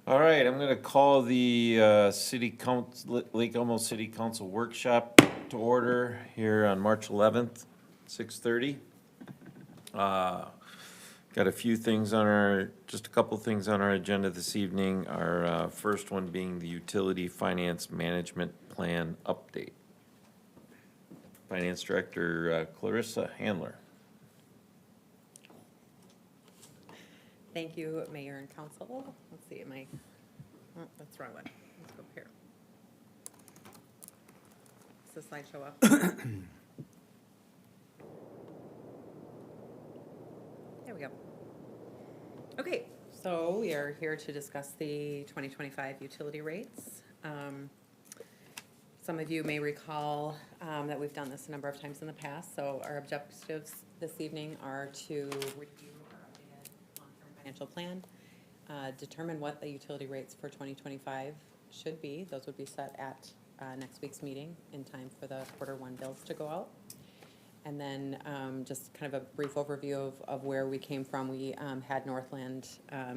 All right, I'm gonna call the City Council, Lake Elmo City Council Workshop to order here on March 11th, 6:30. Got a few things on just a couple things on our agenda this evening. Our first one being the Utility Finance Management Plan Update. Finance Director Clarissa Handler. Thank you, Mayor and Council. Let's see, that's the wrong one. Let's go here. Does the slide show up? There we go. Okay, so we are here to discuss the 2025 utility rates. Some of you may recall that we've done this a number of times in the past, so our objectives this evening are to review our updated long-term financial plan, determine what the utility rates for 2025 should be. Those would be set at next week's meeting in time for the Q1 bills to go out. And then just kind of a brief overview of where we came from. We had Northland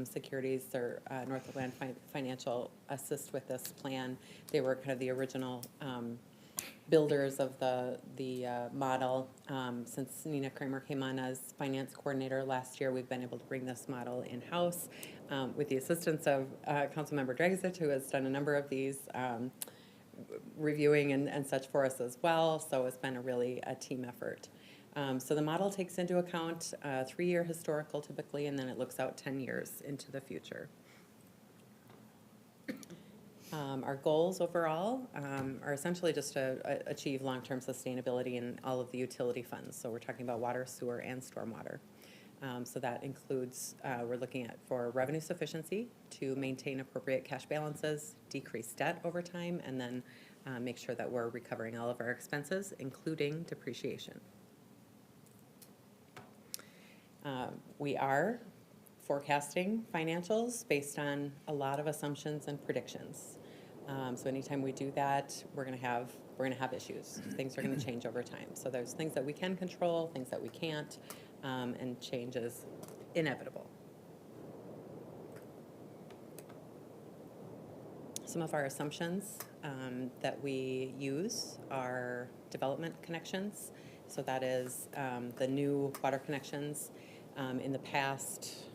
Securities or Northland Financial assist with this plan. They were kind of the original builders of the model. Since Nina Kramer came on as finance coordinator last year, we've been able to bring this model in-house with the assistance of Councilmember Dragic, who has done a number of these reviewing and such for us as well. So it's been a team effort. So the model takes into account 3-year historical typically, and then it looks out 10 years into the future. Our goals overall are essentially just to achieve long-term sustainability in all of the utility funds. So we're talking about water, sewer, and stormwater. So that includes, we're looking at for revenue sufficiency to maintain appropriate cash balances, decrease debt over time, and then make sure that we're recovering all of our expenses, including depreciation. We are forecasting financials based on a lot of assumptions and predictions. So anytime we do that, we're gonna have issues. Things are gonna change over time. So there's things that we can control, things that we can't, and change is inevitable. Some of our assumptions that we use are development connections. So that is the new water connections. In the past,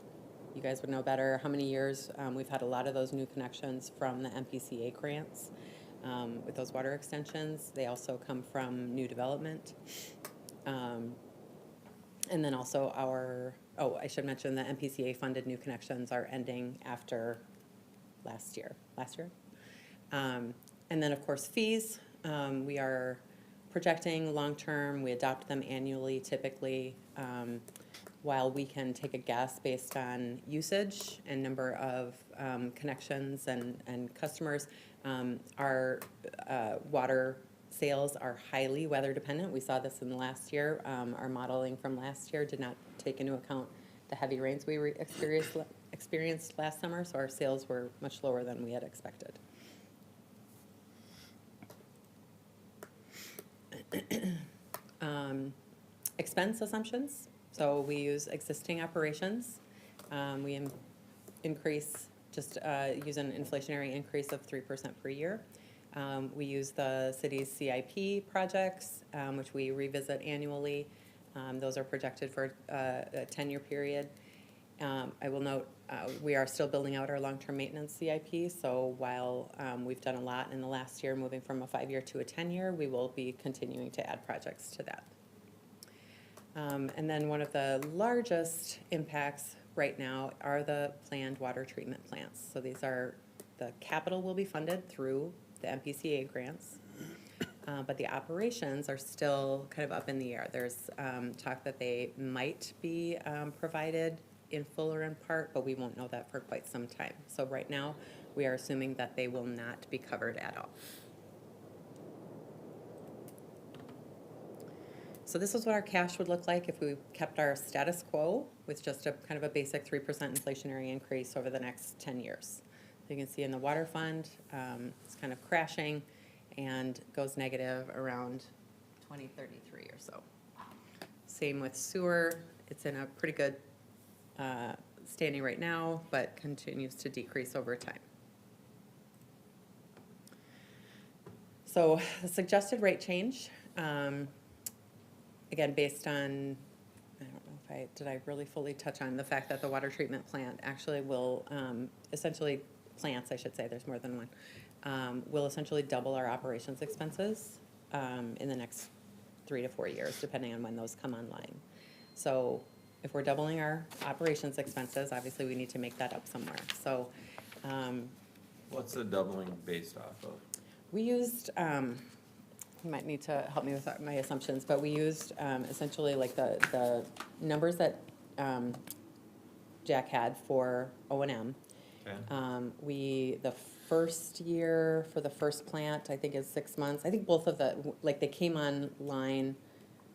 you guys would know better how many years we've had a lot of those new connections from the MPCA grants with those water extensions. They also come from new development. And then also I should mention the MPCA funded new connections are ending after last year. And then of course fees, we are projecting long-term, we adopt them annually typically. While we can take a guess based on usage and number of connections and customers, our water sales are highly weather dependent. We saw this in the last year. Our modeling from last year did not take into account the heavy rains we experienced last summer, so our sales were much lower than we had expected. Expense assumptions. So we use existing operations. We increase, use an inflationary increase of 3% per year. We use the city's CIP projects, which we revisit annually. Those are projected for a 10-year period. I will note we are still building out our long-term maintenance CIP, so while we've done a lot in the last year, moving from a 5-year to a 10-year, we will be continuing to add projects to that. And then one of the largest impacts right now are the planned water treatment plants. So these are, the capital will be funded through the MPCA grants, but the operations are still kind of up in the air. There's talk that they might be provided in full or in part, but we won't know that for quite some time. So right now, we are assuming that they will not be covered at all. So this is what our cash would look like if we kept our status quo with just a kind of a basic 3% inflationary increase over the next 10 years. So you can see in the water fund, it's kind of crashing and goes negative around 2033 or so. Same with sewer. It's in a pretty good standing right now, but continues to decrease over time. So the suggested rate change, again, based on, I don't know did I really fully touch on the fact that the water treatment plant actually will, essentially, plants, I should say, there's more than one, will essentially double our operations expenses in the next 3 to 4 years, depending on when those come online. So if we're doubling our operations expenses, obviously we need to make that up somewhere. So What's the doubling based off of? we used, you might need to help me with my assumptions, but we used essentially like the numbers that Jack had for O&M. Okay. The first year for the first plant, I think is 6 months. I think both of like they came online,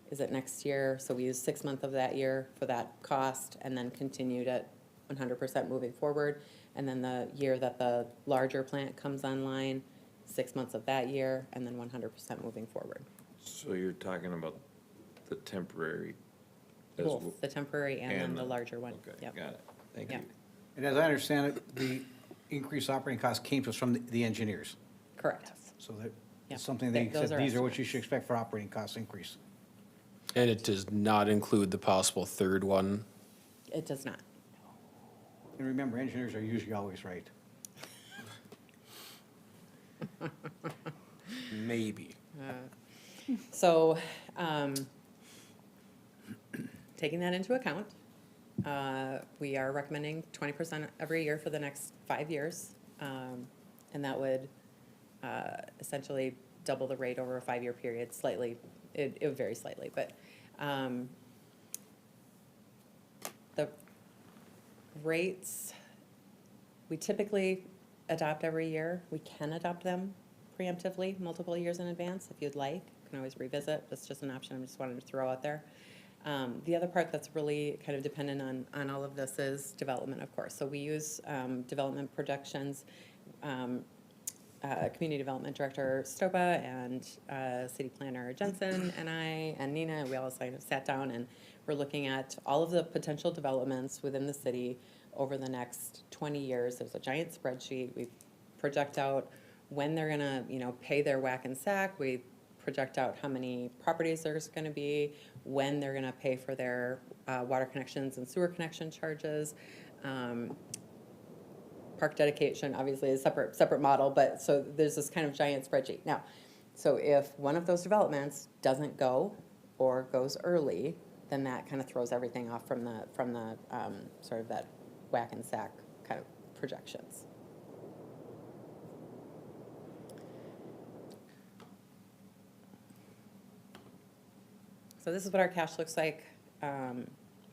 is it next year? So we used 6 months of that year for that cost and then continued at 100% moving forward. And then the year that the larger plant comes online, 6 months of that year, and then 100% moving forward. So you're talking about the temporary as well? Both, the temporary and then the larger one. Okay, Yep. got it. Thank Yep. you. And as I understand it, the increased operating costs came to us from the engineers. Correct. So that, Yep. it's something they Those said, are these are what you estimates. should expect for operating cost increase. And it does not include the possible third one. It does not. And remember, engineers are usually always right. Maybe. So, taking that into account, we are recommending 20% every year for the next 5 years. And that would essentially double the rate over a 5-year period slightly. It would vary slightly, but the rates, we typically adopt every year. We can adopt them preemptively, multiple years in advance, if you'd like. You can always revisit. That's just an option I just wanted to throw out there. The other part that's really kind of dependent on all of this is development, of course. So we use development projections. Community Development Director Stopa and City Planner Jensen and I and Nina, we all sat down and we're looking at all of the potential developments within the city over the next 20 years. There's a giant spreadsheet. We project out when they're gonna, pay their whack and sack. We project out how many properties there's gonna be, when they're gonna pay for their water connections and sewer connection charges. Park dedication obviously is a separate model, but so there's this kind of giant spreadsheet. Now, so if one of those developments doesn't go or goes early, then that kind of throws everything off from the sort of that whack and sack kind of projections. So this is what our cash looks like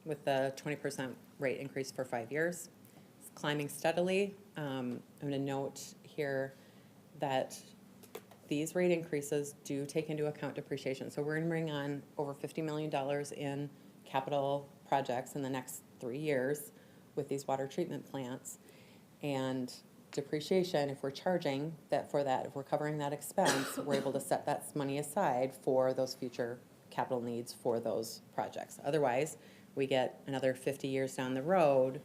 with the 20% rate increase for 5 years. It's climbing steadily. I'm going to note here that these rate increases do take into account depreciation. So we're going to bring on over $50 million in capital projects in the next 3 years with these water treatment plants. And depreciation, if we're charging that for that, if we're covering that expense, we're able to set that money aside for those future capital needs for those projects. Otherwise, we get another 50 years down the road,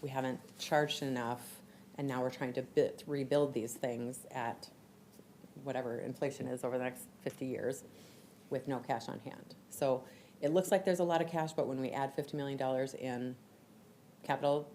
we haven't charged enough, and now we're trying to rebuild these things at whatever inflation is over the next 50 years with no cash on hand. So it looks like there's a lot of cash, but when we add $50 million in capital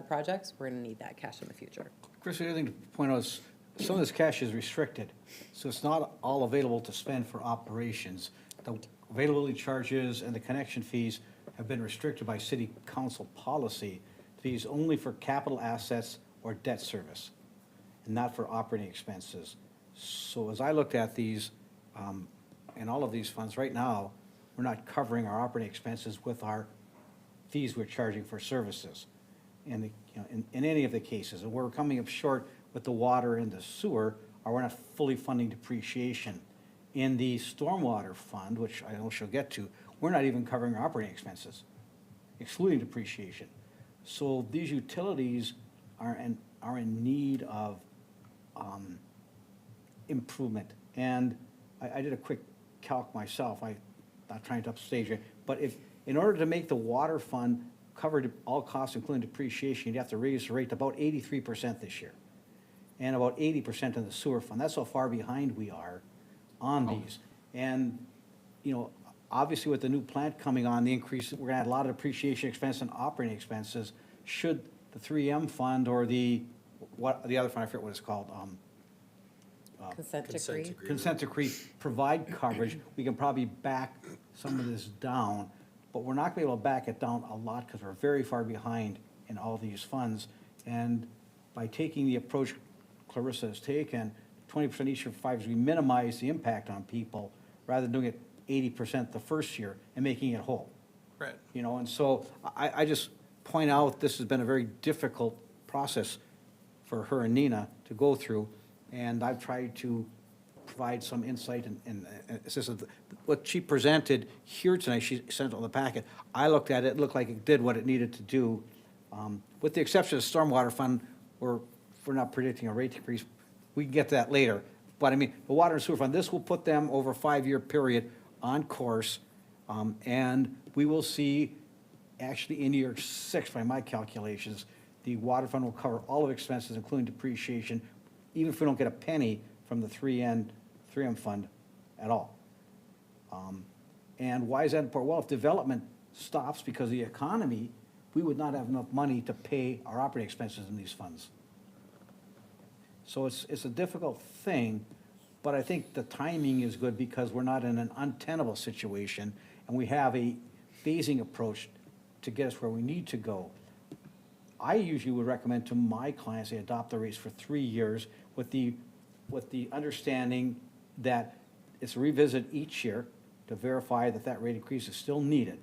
projects, we're going to need that cash in the future. Chris, the other thing to point out is some of this cash is restricted, so it's not all available to spend for operations. The availability charges and the connection fees have been restricted by city council policy to be used only for capital assets or debt service, and not for operating expenses. So as I looked at these, and all of these funds, right now, we're not covering our operating expenses with our fees we're charging for services. In any of the cases, and we're coming up short with the water and the sewer, or we're not fully funding depreciation. In the stormwater fund, which I know she'll get to, we're not even covering our operating expenses, excluding depreciation. So these utilities are in need of improvement. And I did a quick calc myself. I'm not trying to upstage it, but in order to make the water fund cover all costs, including depreciation, you'd have to raise the rate to about 83% this year, and about 80% in the sewer fund. That's how far behind we are on these. And, obviously with the new plant coming on, the increase, we're gonna add a lot of depreciation expense and operating expenses. Should the 3M fund or the other fund, I forget what it's called, Consent decree. consent decree provide coverage, we can probably back some of this down, but we're not gonna be able to back it down a lot because we're very far behind in all these funds. And by taking the approach Clarissa has taken, 20% each year for 5 years, we minimize the impact on people rather than doing it 80% the first year and making it whole. Right. And so I just point out, this has been a very difficult process for her and Nina to go through, and I've tried to provide some insight and assistance. What she presented here tonight, she sent it on the packet. I looked at it, it looked like it did what it needed to do. With the exception of the stormwater fund, we're not predicting a rate increase. We can get to that later. But I mean, the water and sewer fund, this will put them over a 5-year period on course. And we will see, actually in year 6, by my calculations, the water fund will cover all of expenses, including depreciation, even if we don't get a penny from the 3M fund at all. And why is that important? Well, if development stops because of the economy, we would not have enough money to pay our operating expenses in these funds. So it's a difficult thing, but I think the timing is good because we're not in an untenable situation, and we have a phasing approach to get us where we need to go. I usually would recommend to my clients they adopt the rates for 3 years with the understanding that it's revisit each year to verify that that rate increase is still needed.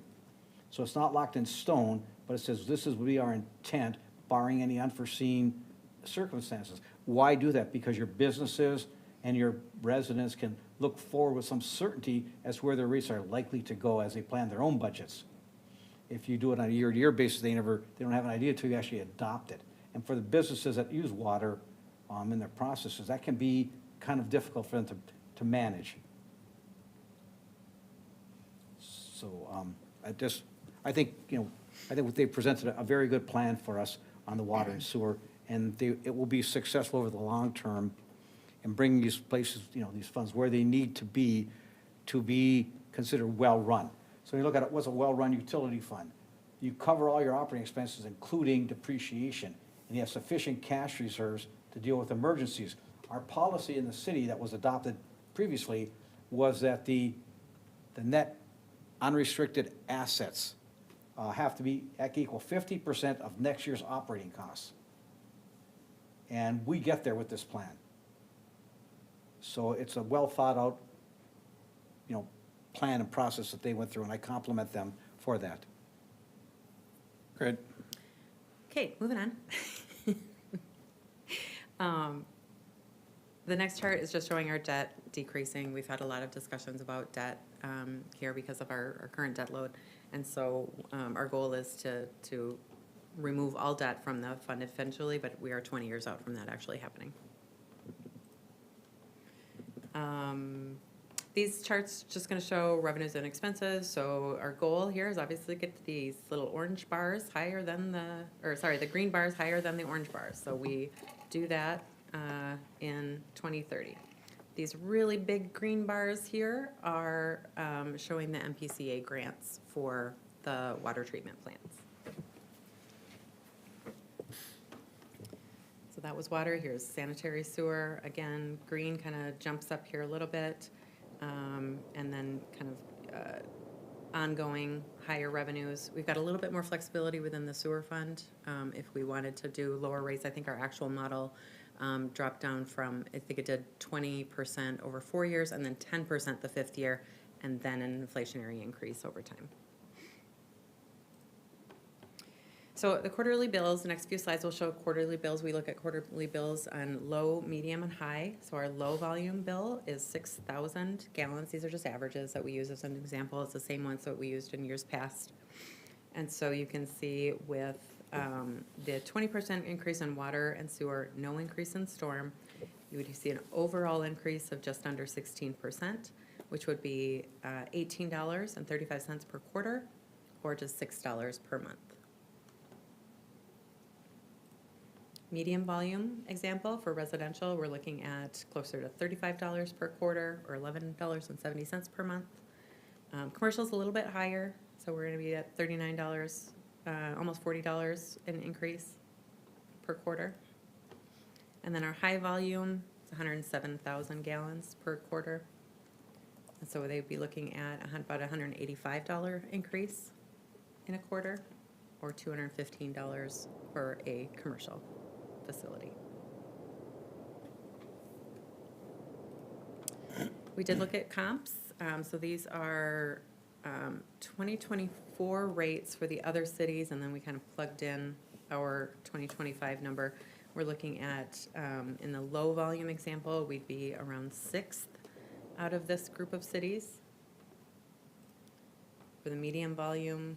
So it's not locked in stone, but it says this is be our intent, barring any unforeseen circumstances. Why do that? Because your businesses and your residents can look forward with some certainty as to where their rates are likely to go as they plan their own budgets. If you do it on a year-to-year basis, they don't have an idea until you actually adopt it. And for the businesses that use water in their processes, that can be kind of difficult for them to manage. So I think they presented a very good plan for us on the water and sewer, and it will be successful over the long term in bringing these places, these funds where they need to be considered well-run. So you look at it, what's a well-run utility fund? You cover all your operating expenses, including depreciation, and you have sufficient cash reserves to deal with emergencies. Our policy in the city that was adopted previously was that the net unrestricted assets have to equal 50% of next year's operating costs. And we get there with this plan. So it's a well-thought-out, plan and process that they went through, and I compliment them for that. Great. Okay, moving on. The next chart is just showing our debt decreasing. We've had a lot of discussions about debt here because of our current debt load. And so our goal is to remove all debt from the fund eventually, but we are 20 years out from that actually happening. These charts just going to show revenues and expenses. So our goal here is obviously to get these little orange bars higher than the green bars higher than the orange bars. So we do that in 2030. These really big green bars here are showing the MPCA grants for the water treatment plants. So that was water. Here's sanitary sewer. Again, green kind of jumps up here a little bit. And then kind of ongoing higher revenues. We've got a little bit more flexibility within the sewer fund. If we wanted to do lower rates, I think our actual model dropped down from, I think it did 20% over 4 years and then 10% the 5th year, and then an inflationary increase over time. So the quarterly bills, the next few slides will show quarterly bills. We look at quarterly bills on low, medium, and high. So our low volume bill is 6,000 gallons. These are just averages that we use as an example. It's the same ones that we used in years past. And so you can see with the 20% increase in water and sewer, no increase in storm, you would see an overall increase of just under 16%, which would be $18.35 per quarter, or just $6 per month. medium volume example for residential, we're looking at closer to $35 per quarter or $11.70 per month. Commercial's a little bit higher, so we're gonna be at $39, almost $40 an increase per quarter. And then our high volume is 107,000 gallons per quarter. And so they'd be looking at about $185 increase in a quarter, or $215 for a commercial facility. We did look at comps, so these are 2024 rates for the other cities, and then we kind of plugged in our 2025 number. We're looking at, in the low volume example, we'd be around 6th out of this group of cities. For the medium volume,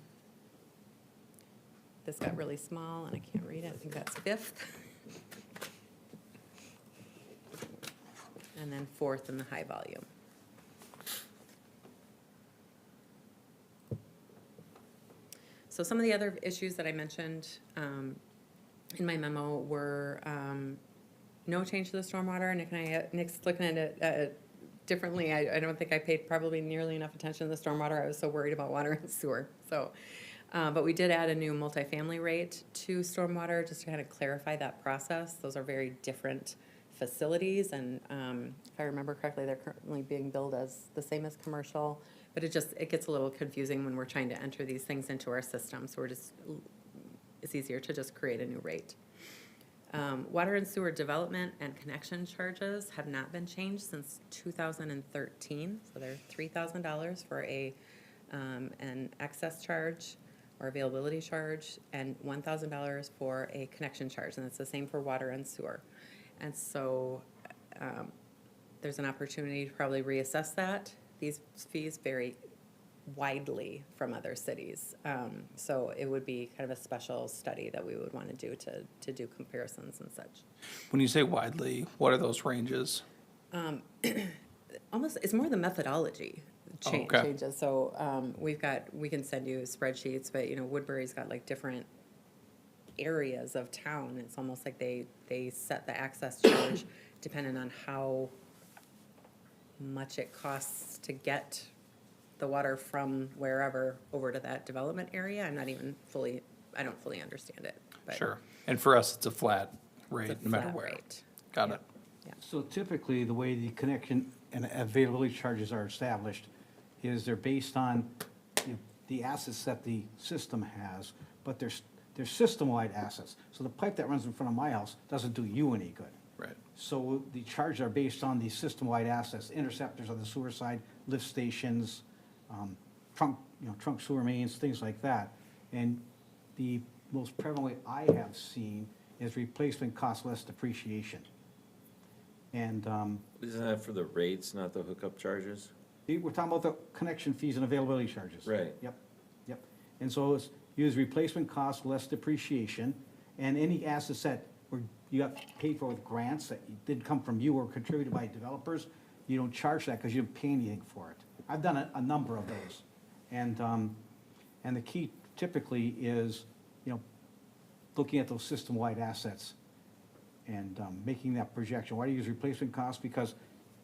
this got really small and I can't read it, I think that's 5th. And then 4th in the high volume. So some of the other issues that I mentioned in my memo were no change to the stormwater. Nick's looking at it differently. I don't think I paid probably nearly enough attention to the stormwater. I was so worried about water and sewer. So, but we did add a new multifamily rate to stormwater just to kind of clarify that process. Those are very different facilities, and if I remember correctly, they're currently being billed as the same as commercial, but it gets a little confusing when we're trying to enter these things into our system, so it's easier to just create a new rate. Water and sewer development and connection charges have not been changed since 2013, so they're $3,000 for an excess charge or availability charge, and $1,000 for a connection charge, and it's the same for water and sewer. And so there's an opportunity to probably reassess that. These fees vary widely from other cities. So it would be kind of a special study that we would want to do to do comparisons and such. When you say widely, what are those ranges? Almost, it's more the methodology Okay. changes. So we can send you spreadsheets, but Woodbury's got like different areas of town. It's almost like they set the access charge depending on how much it costs to get the water from wherever over to that development area. I don't fully understand it. But Sure. And for us, it's a flat it's rate, a no matter flat where. rate. Got it. So typically, the way the connection and availability charges are established is they're based on the assets that the system has, but they're system-wide assets. So the pipe that runs in front of my house doesn't do you any good. Right. So the charges are based on the system-wide assets, interceptors on the sewer side, lift stations, trunk sewer mains, things like that. And the most prevalent way I have seen is replacement cost less depreciation. And Isn't that for the rates, not the hookup charges? we're talking about the connection fees and availability charges. Right. Yep. And so it's use replacement cost less depreciation, and any assets that you got paid for with grants that didn't come from you or contributed by developers, you don't charge that because you didn't pay anything for it. I've done a number of those. And the key typically is, looking at those system-wide assets and making that projection. Why do you use replacement costs? Because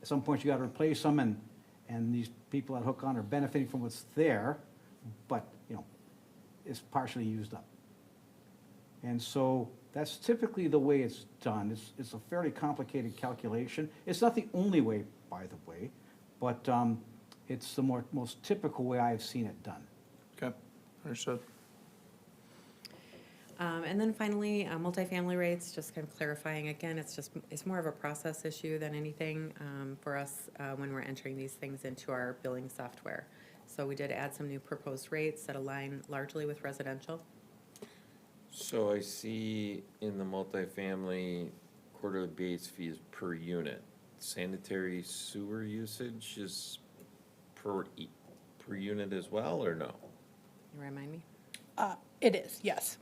at some point you got to replace them, and these people that hook on are benefiting from what's there, but, it's partially used up. And so that's typically the way it's done. It's a fairly complicated calculation. It's not the only way, by the way, but it's the most typical way I've seen it done. Okay, understood. And then finally, multifamily rates, just kind of clarifying again, it's more of a process issue than anything for us when we're entering these things into our billing software. So we did add some new proposed rates that align largely with residential. So I see in the multifamily quarterly base fees per unit. Sanitary sewer usage is per unit as well, or no? You remind me? It is, yes.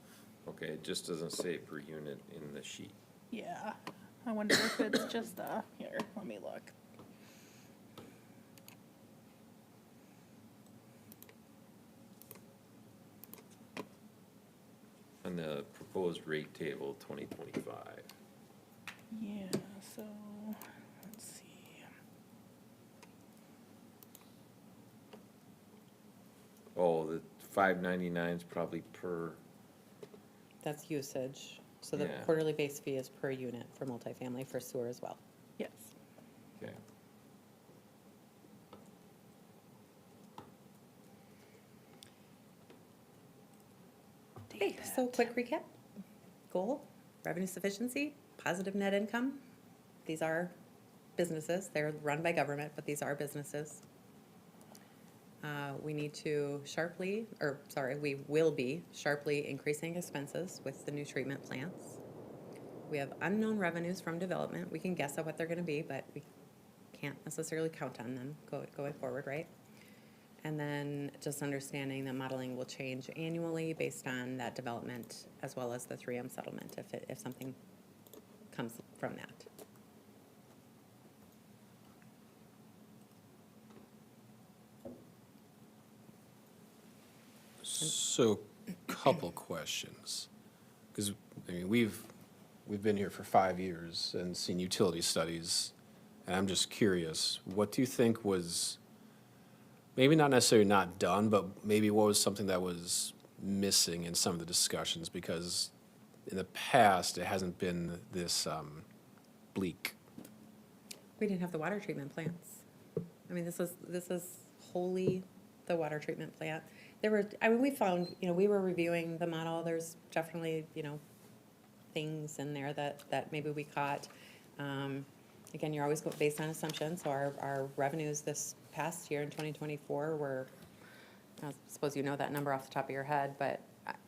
Okay, it just doesn't say per unit in the sheet. Yeah. I wonder if it's just, here, let me look. On the proposed rate table 2025. Yeah, so, let's see. Oh, the 599 is probably per, That's usage. So the Yeah. quarterly base fee is per unit for multifamily, for sewer as well. Yes. okay. Okay, so quick recap. Goal, revenue sufficiency, positive net income. These are businesses. They're run by government, but these are businesses. We need to we will be sharply increasing expenses with the new treatment plants. We have unknown revenues from development. We can guess at what they're gonna be, but we can't necessarily count on them going forward, right? And then just understanding that modeling will change annually based on that development as well as the 3M settlement, if something comes from that. So, couple questions. Because, I mean, we've been here for 5 years and seen utility studies, and I'm just curious, what do you think was, maybe not necessarily not done, but maybe what was something that was missing in some of the discussions? Because in the past, it hasn't been this bleak. We didn't have the water treatment plants. I mean, this is wholly the water treatment plant. We found, we were reviewing the model, there's definitely, things in there that maybe we caught. Again, you're always based on assumptions, so our revenues this past year in 2024 were, I suppose you know that number off the top of your head, but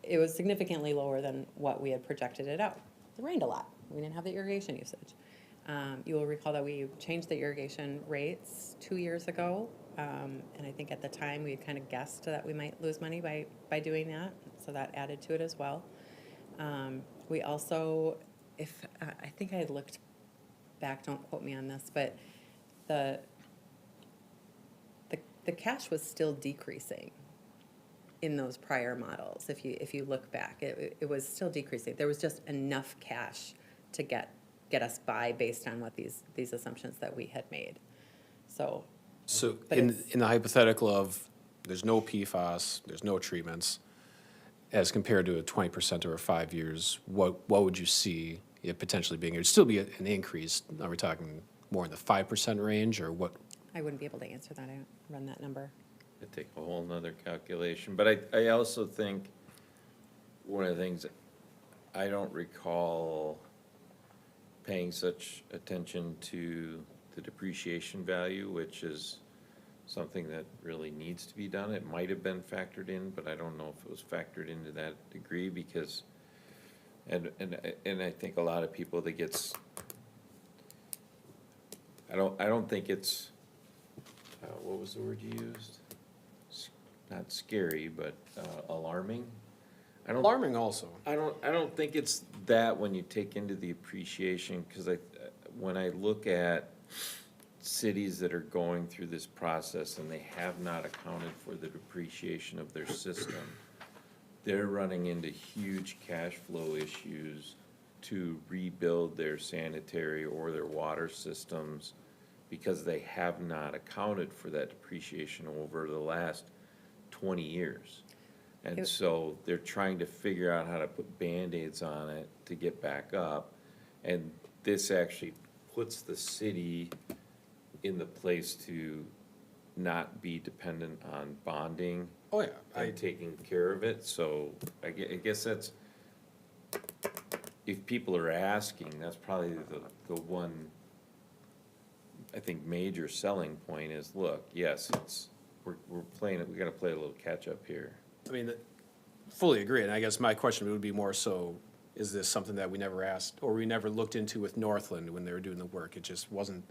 it was significantly lower than what we had projected it out. It rained a lot. We didn't have the irrigation usage. You will recall that we changed the irrigation rates 2 years ago. And I think at the time, we had kind of guessed that we might lose money by doing that, so that added to it as well. We also, I think I had looked back, don't quote me on this, but the cash was still decreasing in those prior models. If you look back, it was still decreasing. There was just enough cash to get us by based on what these assumptions that we had made. So but in it's- the hypothetical of, there's no PFAS, there's no treatments, as compared to a 20% over 5 years, what would you see it potentially being? It would still be an increase. Are we talking more in the 5% range, or what? I wouldn't be able to answer that. I don't run that number. It'd take a whole nother calculation, but I also think one of the things, I don't recall paying such attention to the depreciation value, which is something that really needs to be done. It might have been factored in, but I don't know if it was factored into that degree, because, and I think a lot of people that gets, I don't think it's, what was the word you used? Not scary, but alarming. Alarming also. I don't think it's that when you take into the appreciation, because when I look at cities that are going through this process and they have not accounted for the depreciation of their system, they're running into huge cash flow issues to rebuild their sanitary or their water systems, because they have not accounted for that depreciation over the last 20 years. And so they're trying to figure out how to put Band-Aids on it to get back up. And this actually puts the city in the place to not be dependent on bonding Oh, yeah. and taking care of it. So I guess that's, if people are asking, that's probably the one, I think, major selling point is, look, yes, we're playing it, we gotta play a little catch-up here. I mean, fully agree, and I guess my question would be more so, is this something that we never asked, or we never looked into with Northland when they were doing the work? It just wasn't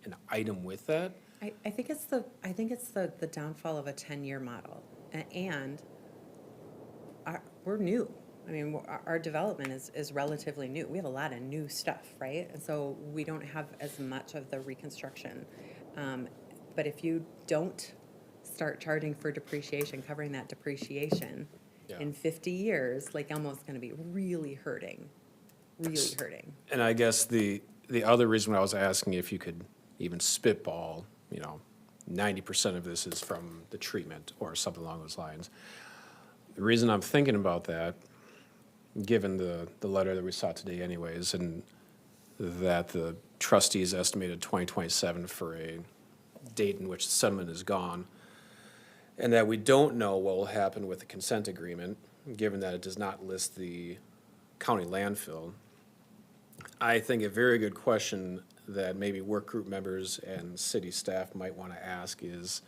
an item with that? I think it's the downfall of a 10-year model, and we're new. I mean, our development is relatively new. We have a lot of new stuff, right? And so we don't have as much of the reconstruction. But if you don't start charging for depreciation, covering that depreciation, Yeah. in 50 years, Lake Elmo's gonna be really hurting, really hurting. And I guess the other reason why I was asking if you could even spitball, 90% of this is from the treatment or something along those lines. The reason I'm thinking about that, given the letter that we saw today anyways, and that the trustees estimated 2027 for a date in which the settlement is gone, and that we don't know what will happen with the consent agreement, given that it does not list the county landfill, I think a very good question that maybe work group members and city staff might want to ask is,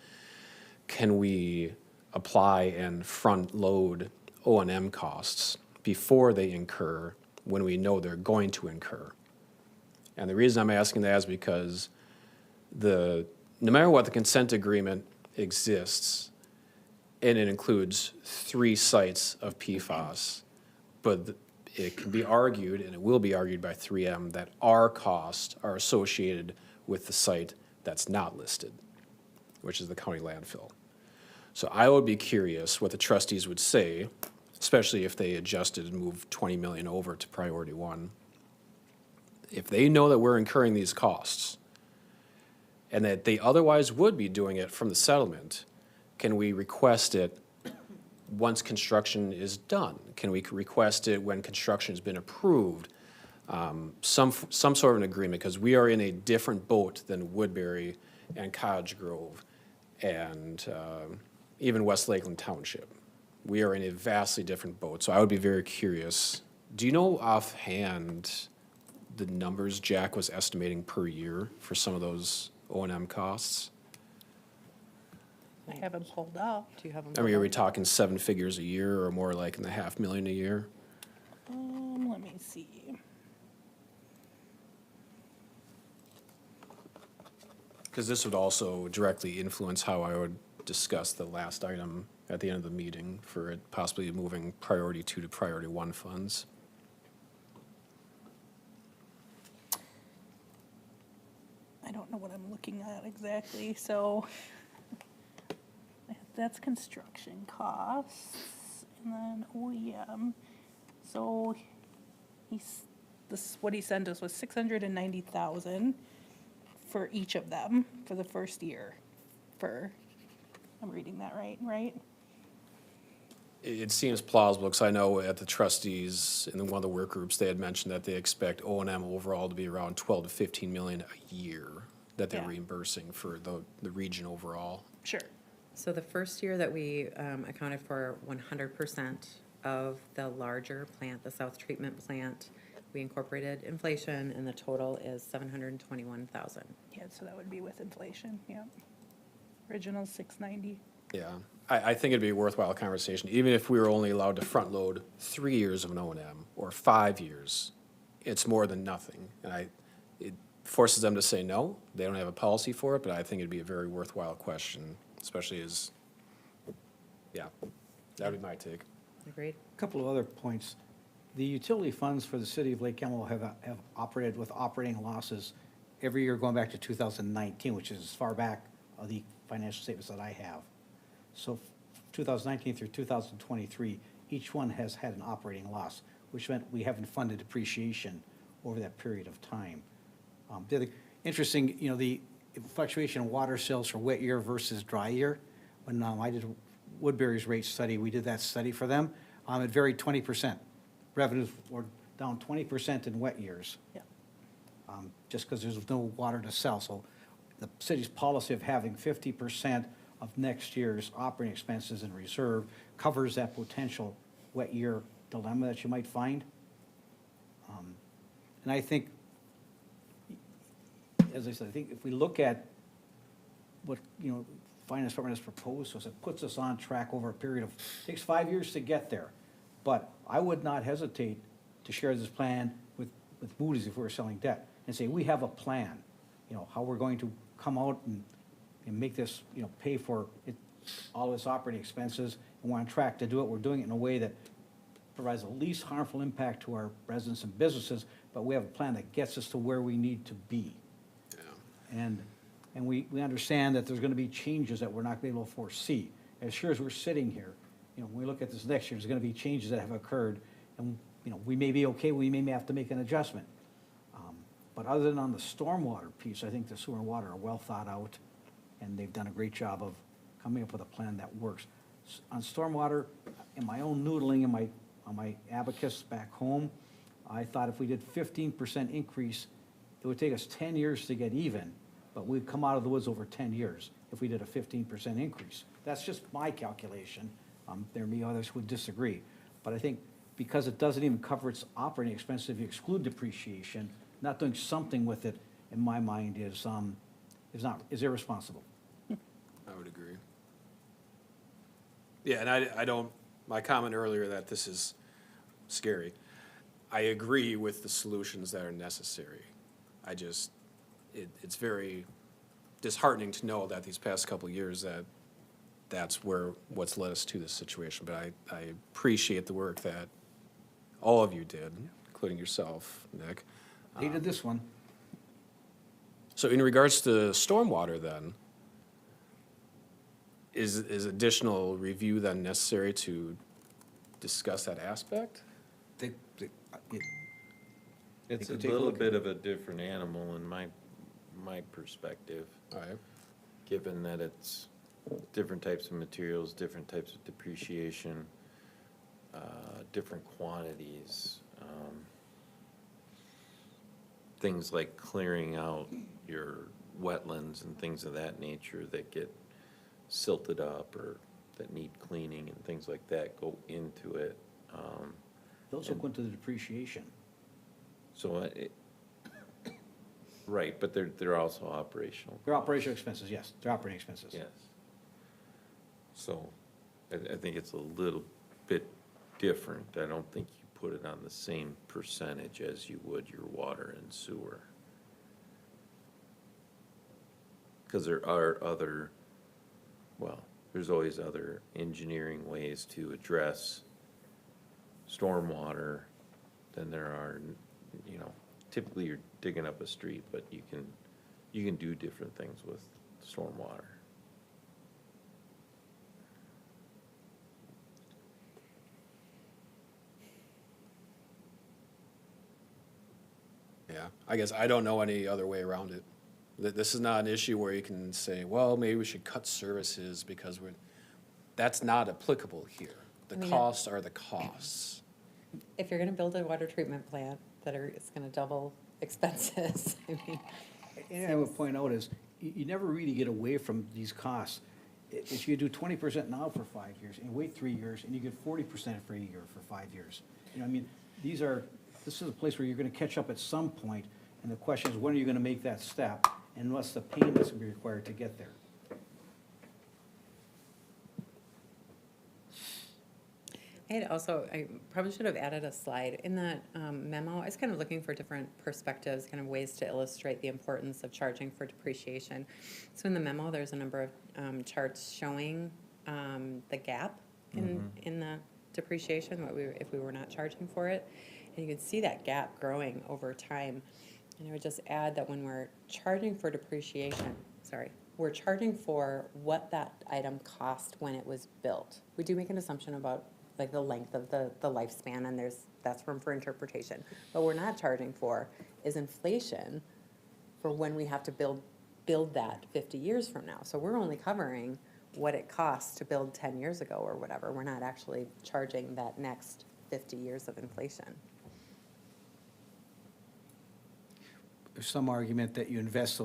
can we apply and front load O&M costs before they incur when we know they're going to incur? And the reason I'm asking that is because no matter what, the consent agreement exists, and it includes 3 sites of PFAS, but it can be argued, and it will be argued by 3M, that our costs are associated with the site that's not listed, which is the county landfill. So I would be curious what the trustees would say, especially if they adjusted and moved 20 million over to priority 1. If they know that we're incurring these costs, and that they otherwise would be doing it from the settlement, can we request it once construction is done? Can we request it when construction has been approved? Some sort of an agreement, because we are in a different boat than Woodbury and Cottage Grove and even West Lakeland Township. We are in a vastly different boat, so I would be very curious. Do you know offhand the numbers Jack was estimating per year for some of those O&M costs? I have them pulled up. Do you have them? I mean, are we talking 7 figures a year or more like in the $500,000 a year? Let me see. Because this would also directly influence how I would discuss the last item at the end of the meeting for it possibly moving priority 2 to priority 1 funds. I don't know what I'm looking at exactly, so that's construction costs, and then OEM. So what he sent us was 690,000 for each of them for the first year. I'm reading that right? It seems plausible, because I know at the trustees in one of the work groups, they had mentioned that they expect O&M overall to be around 12 to 15 million a year that they're Yeah. reimbursing for the region overall. Sure. So the first year that we accounted for 100% of the larger plant, the South Treatment Plant, we incorporated inflation, and the total is 721,000. Yeah, so that would be with inflation, yeah. Original 690. Yeah, I think it'd be a worthwhile conversation, even if we were only allowed to front load 3 years of an O&M or 5 years. It's more than nothing, and it forces them to say no. They don't have a policy for it, but I think it'd be a very worthwhile question, especially as, yeah, that'd be my take. Agreed? A couple of other points. The utility funds for the city of Lake Elmo have operated with operating losses every year going back to 2019, which is as far back of the financial statements that I have. So 2019 through 2023, each one has had an operating loss, which meant we haven't funded depreciation over that period of time. The other interesting, the fluctuation in water sales for wet year versus dry year. When I did Woodbury's rate study, we did that study for them. It varied 20%. Revenues were down 20% in wet years. Yeah. Just because there's no water to sell. So the city's policy of having 50% of next year's operating expenses in reserve covers that potential wet year dilemma that you might find. And I think, as I said, I think if we look at what, Finance Department has proposed to us, it puts us on track over a period of, takes 5 years to get there. But I would not hesitate to share this plan with Moody's if we were selling debt and say, we have a plan, how we're going to come out and make this, pay for it, all its operating expenses, and we're on track to do it. We're doing it in a way that provides the least harmful impact to our residents and businesses, but we have a plan that gets us to where we need to be. Yeah. And we understand that there's gonna be changes that we're not gonna be able to foresee. As sure as we're sitting here when we look at this next year, there's gonna be changes that have occurred, and, we may be okay, we may have to make an adjustment. But other than on the stormwater piece, I think the sewer and water are well thought out, and they've done a great job of coming up with a plan that works. On stormwater, in my own noodling, on my abacus back home, I thought if we did 15% increase, it would take us 10 years to get even, but we'd come out of the woods over 10 years if we did a 15% increase. That's just my calculation. There may be others who would disagree. But I think because it doesn't even cover its operating expenses, if you exclude depreciation, not doing something with it, in my mind, is irresponsible. I would agree. Yeah, and I don't, my comment earlier that this is scary, I agree with the solutions that are necessary. I just, it's very disheartening to know that these past couple of years that's what's led us to this situation. But I appreciate the work that all of you did, including yourself, Nick. Hated this one. So in regards to stormwater then, is additional review then necessary to discuss that aspect? It's a could take a little look at bit of a different animal in my perspective, All right. given that it's different types of materials, different types of depreciation, different quantities. Things like clearing out your wetlands and things of that nature that get silted up or that need cleaning and things like that go into it. Those will go into the depreciation. So, right, but they're also operational. They're operational expenses, yes, they're operating expenses. Yes. So, I think it's a little bit different. I don't think you put it on the same percentage as you would your water and sewer. Because there are other, well, there's always other engineering ways to address stormwater than there are, typically you're digging up a street, but you can do different things with stormwater. Yeah, I guess I don't know any other way around it. This is not an issue where you can say, well, maybe we should cut services because that's not applicable here. The I mean, costs are the costs. If you're gonna build a water treatment plant it's gonna double expenses, I mean, And I would point out is, you never really get away from these costs. If you do 20% now for 5 years, and wait 3 years, and you get 40% for a year for 5 years. This is a place where you're gonna catch up at some point, and the question is, when are you gonna make that step? And what's the payment that's gonna be required to get there? I probably should have added a slide. In that memo, I was kind of looking for different perspectives, kind of ways to illustrate the importance of charging for depreciation. So in the memo, there's a number of charts showing the gap in the depreciation, if we were not charging for it. And you can see that gap growing over time. And I would just add that when we're charging for depreciation, we're charging for what that item cost when it was built. We do make an assumption about like the length of the lifespan, and that's room for interpretation. What we're not charging for is inflation for when we have to build that 50 years from now. So we're only covering what it costs to build 10 years ago or whatever. We're not actually charging that next 50 years of inflation. There's some argument that you invest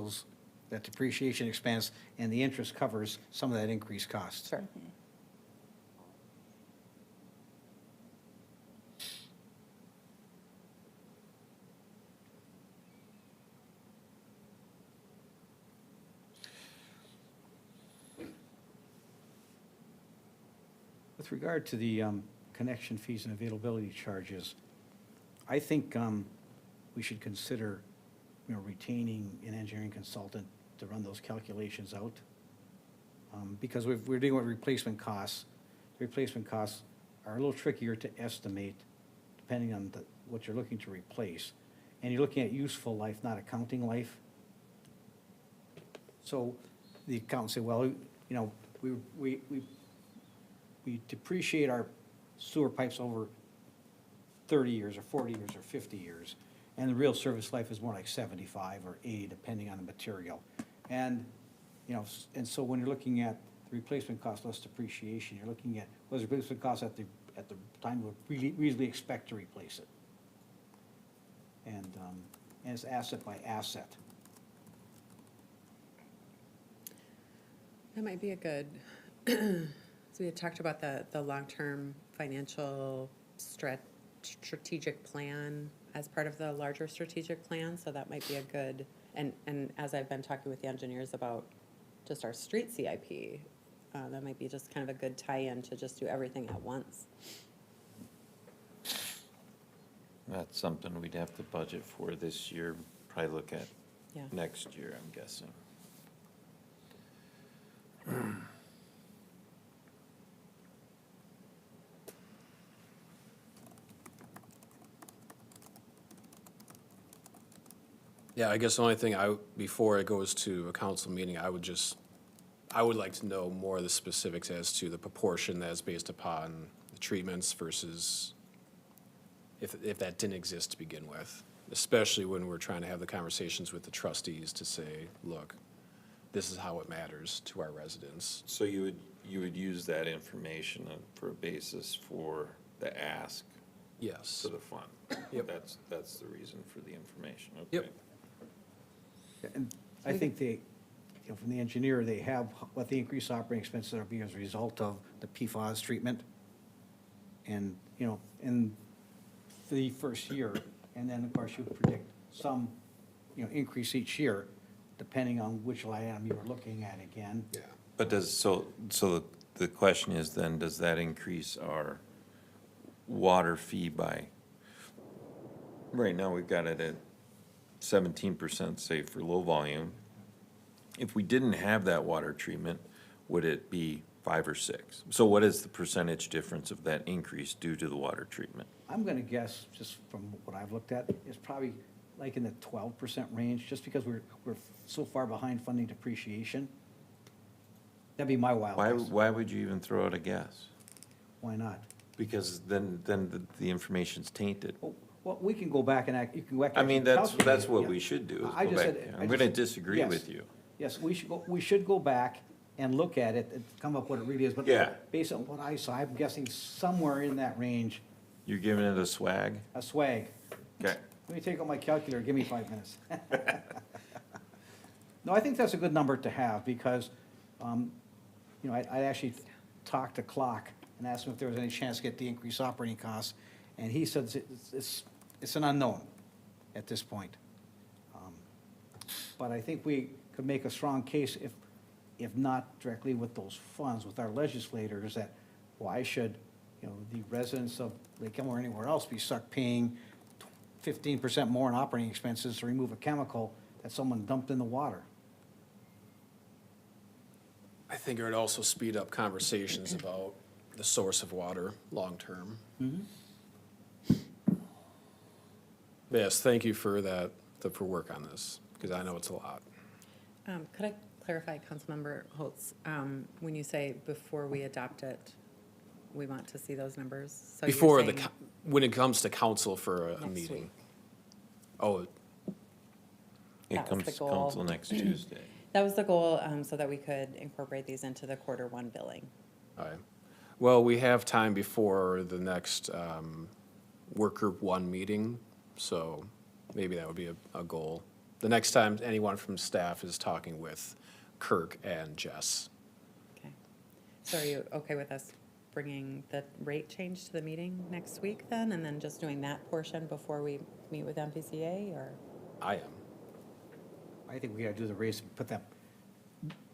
that depreciation expense, and the interest covers some of that increased cost. Sure. With regard to the connection fees and availability charges, I think we should consider, retaining an engineering consultant to run those calculations out. Because we're dealing with replacement costs. Replacement costs are a little trickier to estimate depending on what you're looking to replace. And you're looking at useful life, not accounting life. So the accountants say, well, we we depreciate our sewer pipes over 30 years or 40 years or 50 years. And the real service life is more like 75 or 80, depending on the material. And, you know, and so when you're looking at the replacement cost less depreciation, you're looking at what's the replacement cost at the time we reasonably expect to replace it. And it's asset by asset. That might be a good, so we had talked about the long-term financial strategic plan as part of the larger strategic plan, so that might be a good, and as I've been talking with the engineers about just our street CIP, that might be just kind of a good tie-in to just do everything at once. That's something we'd have to budget for this year, probably look at Yeah. next year, I'm guessing. Yeah, I guess the only thing before it goes to a council meeting, I would like to know more of the specifics as to the proportion that is based upon the treatments versus if that didn't exist to begin with, especially when we're trying to have the conversations with the trustees to say, look, this is how it matters to our residents. So you would use that information for a basis for the ask Yes. to the fund? Yep. That's the reason for the information, okay? Yep. And I think they, you know, from the engineer, they have what the increased operating expenses are being as a result of the PFAS treatment. And, you know, in the first year, and then, of course, you predict some, you know, increase each year, depending on which line item you were looking at again. Yeah. But so the question is then, does that increase our water fee by, right now, we've got it at 17%, say, for low volume. If we didn't have that water treatment, would it be 5 or 6? So what is the percentage difference of that increase due to the water treatment? I'm gonna guess, just from what I've looked at, is probably like in the 12% range, just because we're so far behind funding depreciation. That'd be my wild guess. Why would you even throw out a guess? Why not? Because then the information's tainted. Well, we can go back and you can go back. I mean, that's calculate it, what yeah. we should do, is I go just back. said- I I'm just gonna said- disagree yes. with you. Yes, we should go back and look at it and come up what it really is. But Yeah. based on what I saw, I'm guessing somewhere in that range, You're giving it a swag? a swag. Okay. Let me take out my calculator, give me 5 minutes. No, I think that's a good number to have, because, you know, I actually talked to Clark and asked him if there was any chance to get the increased operating costs, and he said it's an unknown at this point. But I think we could make a strong case, if not directly with those funds, with our legislators, that why should, you know, the residents of Lake Elmo or anywhere else be stuck paying 15% more in operating expenses to remove a chemical that someone dumped in the water? I think it would also speed up conversations about the source of water long-term. Yes, thank you for that, for work on this, because I know it's a lot. Could I clarify, Councilmember Holtz, when you say before we adopt it, we want to see those numbers? So you're Before saying when it comes to council for a next meeting. week. Oh, It That was comes the to goal. council next Tuesday. That was the goal, so that we could incorporate these into the Q1 billing. all right. Well, we have time before the next work group 1 meeting, so maybe that would be a goal. The next time anyone from staff is talking with Kirk and Jess. Okay. So are you okay with us bringing the rate change to the meeting next week then, and then just doing that portion before we meet with MPCA, or? I am. I think we gotta do the rates, and put that,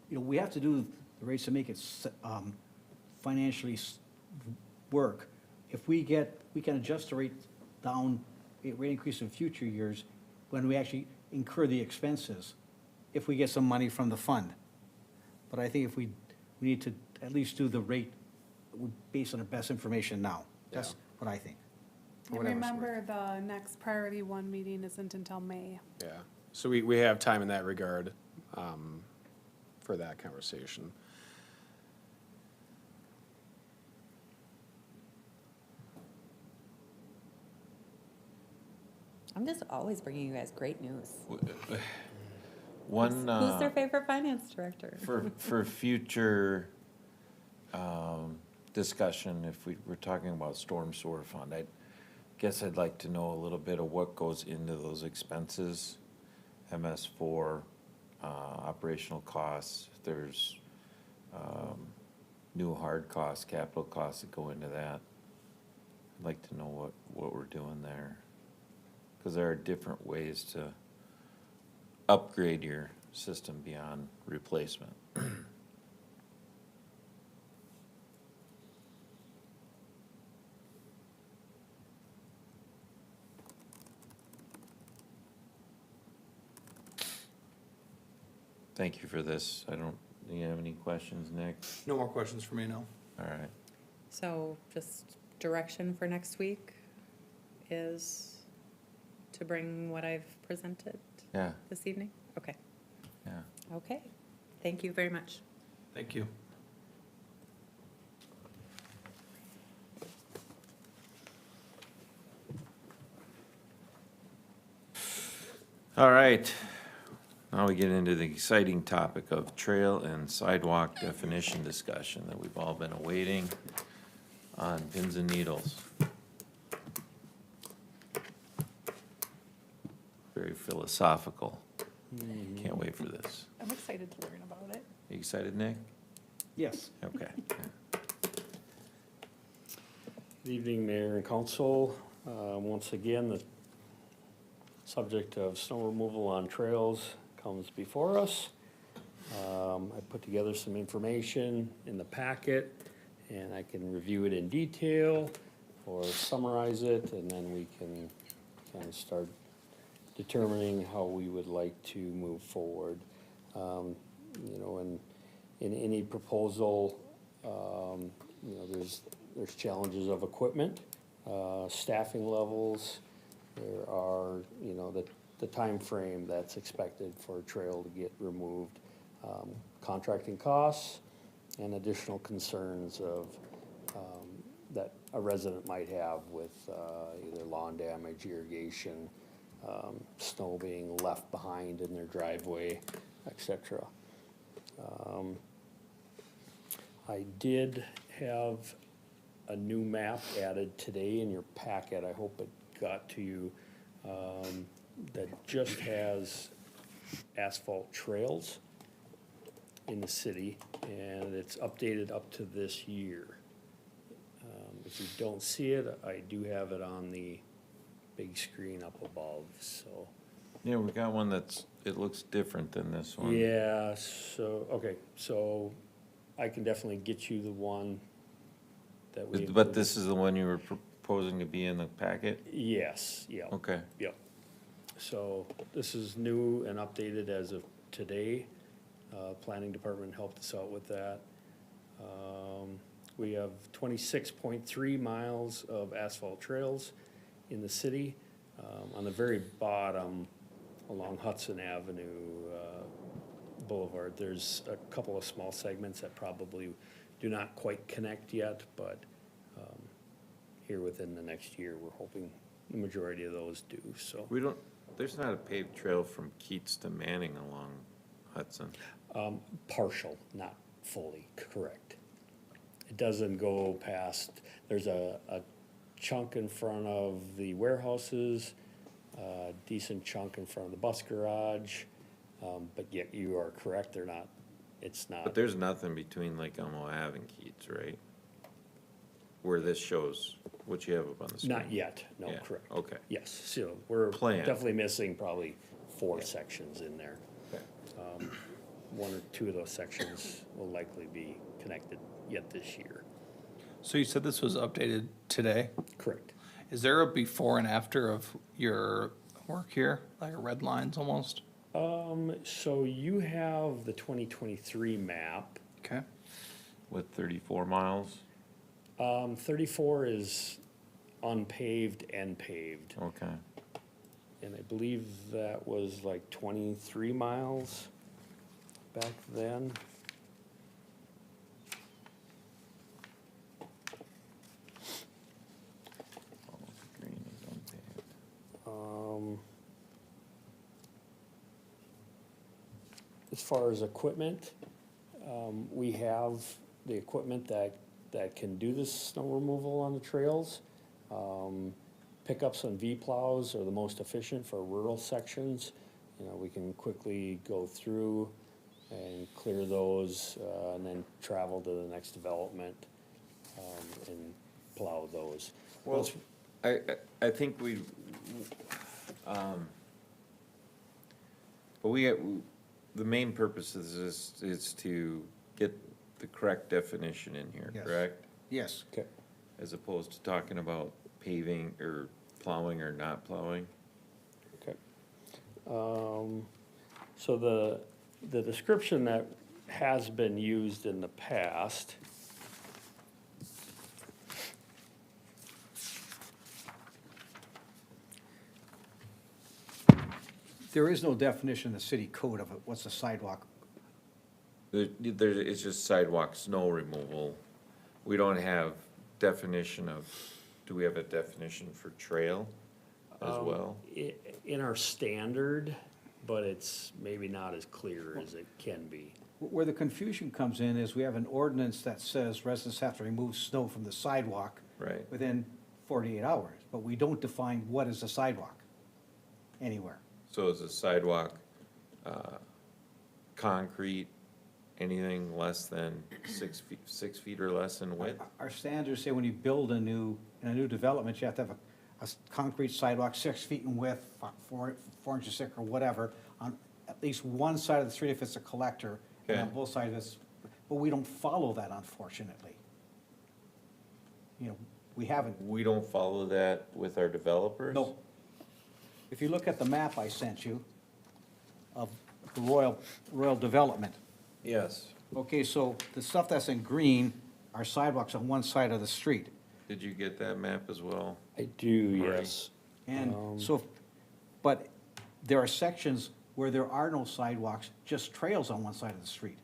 you know, we have to do the rates to make it financially work. If we can adjust the rate down, rate increase in future years, when we actually incur the expenses, if we get some money from the fund. But I think if we need to at least do the rate based on the best information now. That's what I think. for And whatever it's worth. remember, the next priority 1 meeting isn't until May. Yeah, so we have time in that regard for that conversation. I'm just always bringing you guys great news. One, Who's their favorite finance director? for future, discussion, if we're talking about storm sewer fund, I guess I'd like to know a little bit of what goes into those expenses. MS4, operational costs, if there's, new hard costs, capital costs that go into that. I'd like to know what we're doing there. Cause there are different ways to upgrade your system beyond replacement. Thank you for this. Do you have any questions, Nick? No more questions for me, no. All right. So just direction for next week is to bring what I've presented Yeah, this evening? Okay, yeah. okay. Thank you very much. Thank you. All right. Now we get into the exciting topic of trail and sidewalk definition discussion that we've all been awaiting on pins and needles. Very philosophical. Can't wait for this. I'm excited to learn about it. You excited, Nick? Yes. Okay. Good evening, Mayor and Council. Once again, the subject of snow removal on trails comes before us. I put together some information in the packet, and I can review it in detail or summarize it, and then we can kind of start determining how we would like to move forward. You know, in any proposal, you know, there's challenges of equipment, staffing levels. There are, you know, the timeframe that's expected for a trail to get removed, contracting costs, and additional concerns of, that a resident might have with, either lawn damage, irrigation, snow being left behind in their driveway, et cetera. I did have a new map added today in your packet. I hope it got to you, that just has asphalt trails in the city, and it's updated up to this year. If you don't see it, I do have it on the big screen up above, so. Yeah, we got one it looks different than this one. Yeah, so, okay, so I can definitely get you the one that we. But this is the one you were proposing to be in the packet? Yes, yeah. Okay. Yep. So this is new and updated as of today. Planning Department helped us out with that. We have 26.3 miles of asphalt trails in the city. On the very bottom, along Hudson Avenue Boulevard, there's a couple of small segments that probably do not quite connect yet, but here within the next year, we're hoping the majority of those do, so. There's not a paved trail from Keats to Manning along Hudson. Partial, not fully, correct. It doesn't go past, there's a chunk in front of the warehouses, a decent chunk in front of the bus garage, but yet you are correct, it's not. But there's nothing between Lake Elmo Ave and Keats, right? Where this shows what you have up on the screen. Not yet, no, Yeah, correct. okay. Yes, so we're Plan. definitely missing probably 4 Yeah. sections in there. Okay. 1 or 2 of those sections will likely be connected yet this year. So you said this was updated today? Correct. Is there a before and after of your work here, like red lines almost? So you have the 2023 map. Okay. With 34 miles? 34 is unpaved and paved. Okay. And I believe that was like 23 miles back then. Green is unpaved. As far as equipment, we have the equipment that can do this snow removal on the trails. Pickups and V-plows are the most efficient for rural sections. You know, we can quickly go through and clear those, and then travel to the next development, and plow those. Well, I think but the main purpose of this is to get the correct definition in here, Yes. correct? Yes. Okay. As opposed to talking about paving or plowing or not plowing. Okay. So the description that has been used in the past, There is no definition in the city code of what's a sidewalk. It's just sidewalk snow removal. We don't have definition of, do we have a definition for trail as well? in our standard, but it's maybe not as clear as it can be. Where the confusion comes in is we have an ordinance that says residents have to remove snow from the sidewalk Right. within 48 hours, but we don't define what is a sidewalk anywhere. So is a sidewalk, concrete, anything less than 6 feet or less in width? Our standards say when you build in a new development, you have to have a concrete sidewalk 6 feet in width, 4 inches thick or whatever, on at least one side of the street if it's a collector, and on Okay. both sides it's, but we don't follow that unfortunately. You know, we haven't. We don't follow that with our developers? No. If you look at the map I sent you of the Royal Development, Yes. okay, so the stuff that's in green are sidewalks on one side of the street. Did you get that map as well? I do, Right. yes. And so, but there are sections where there are no sidewalks, just trails on one side of the street.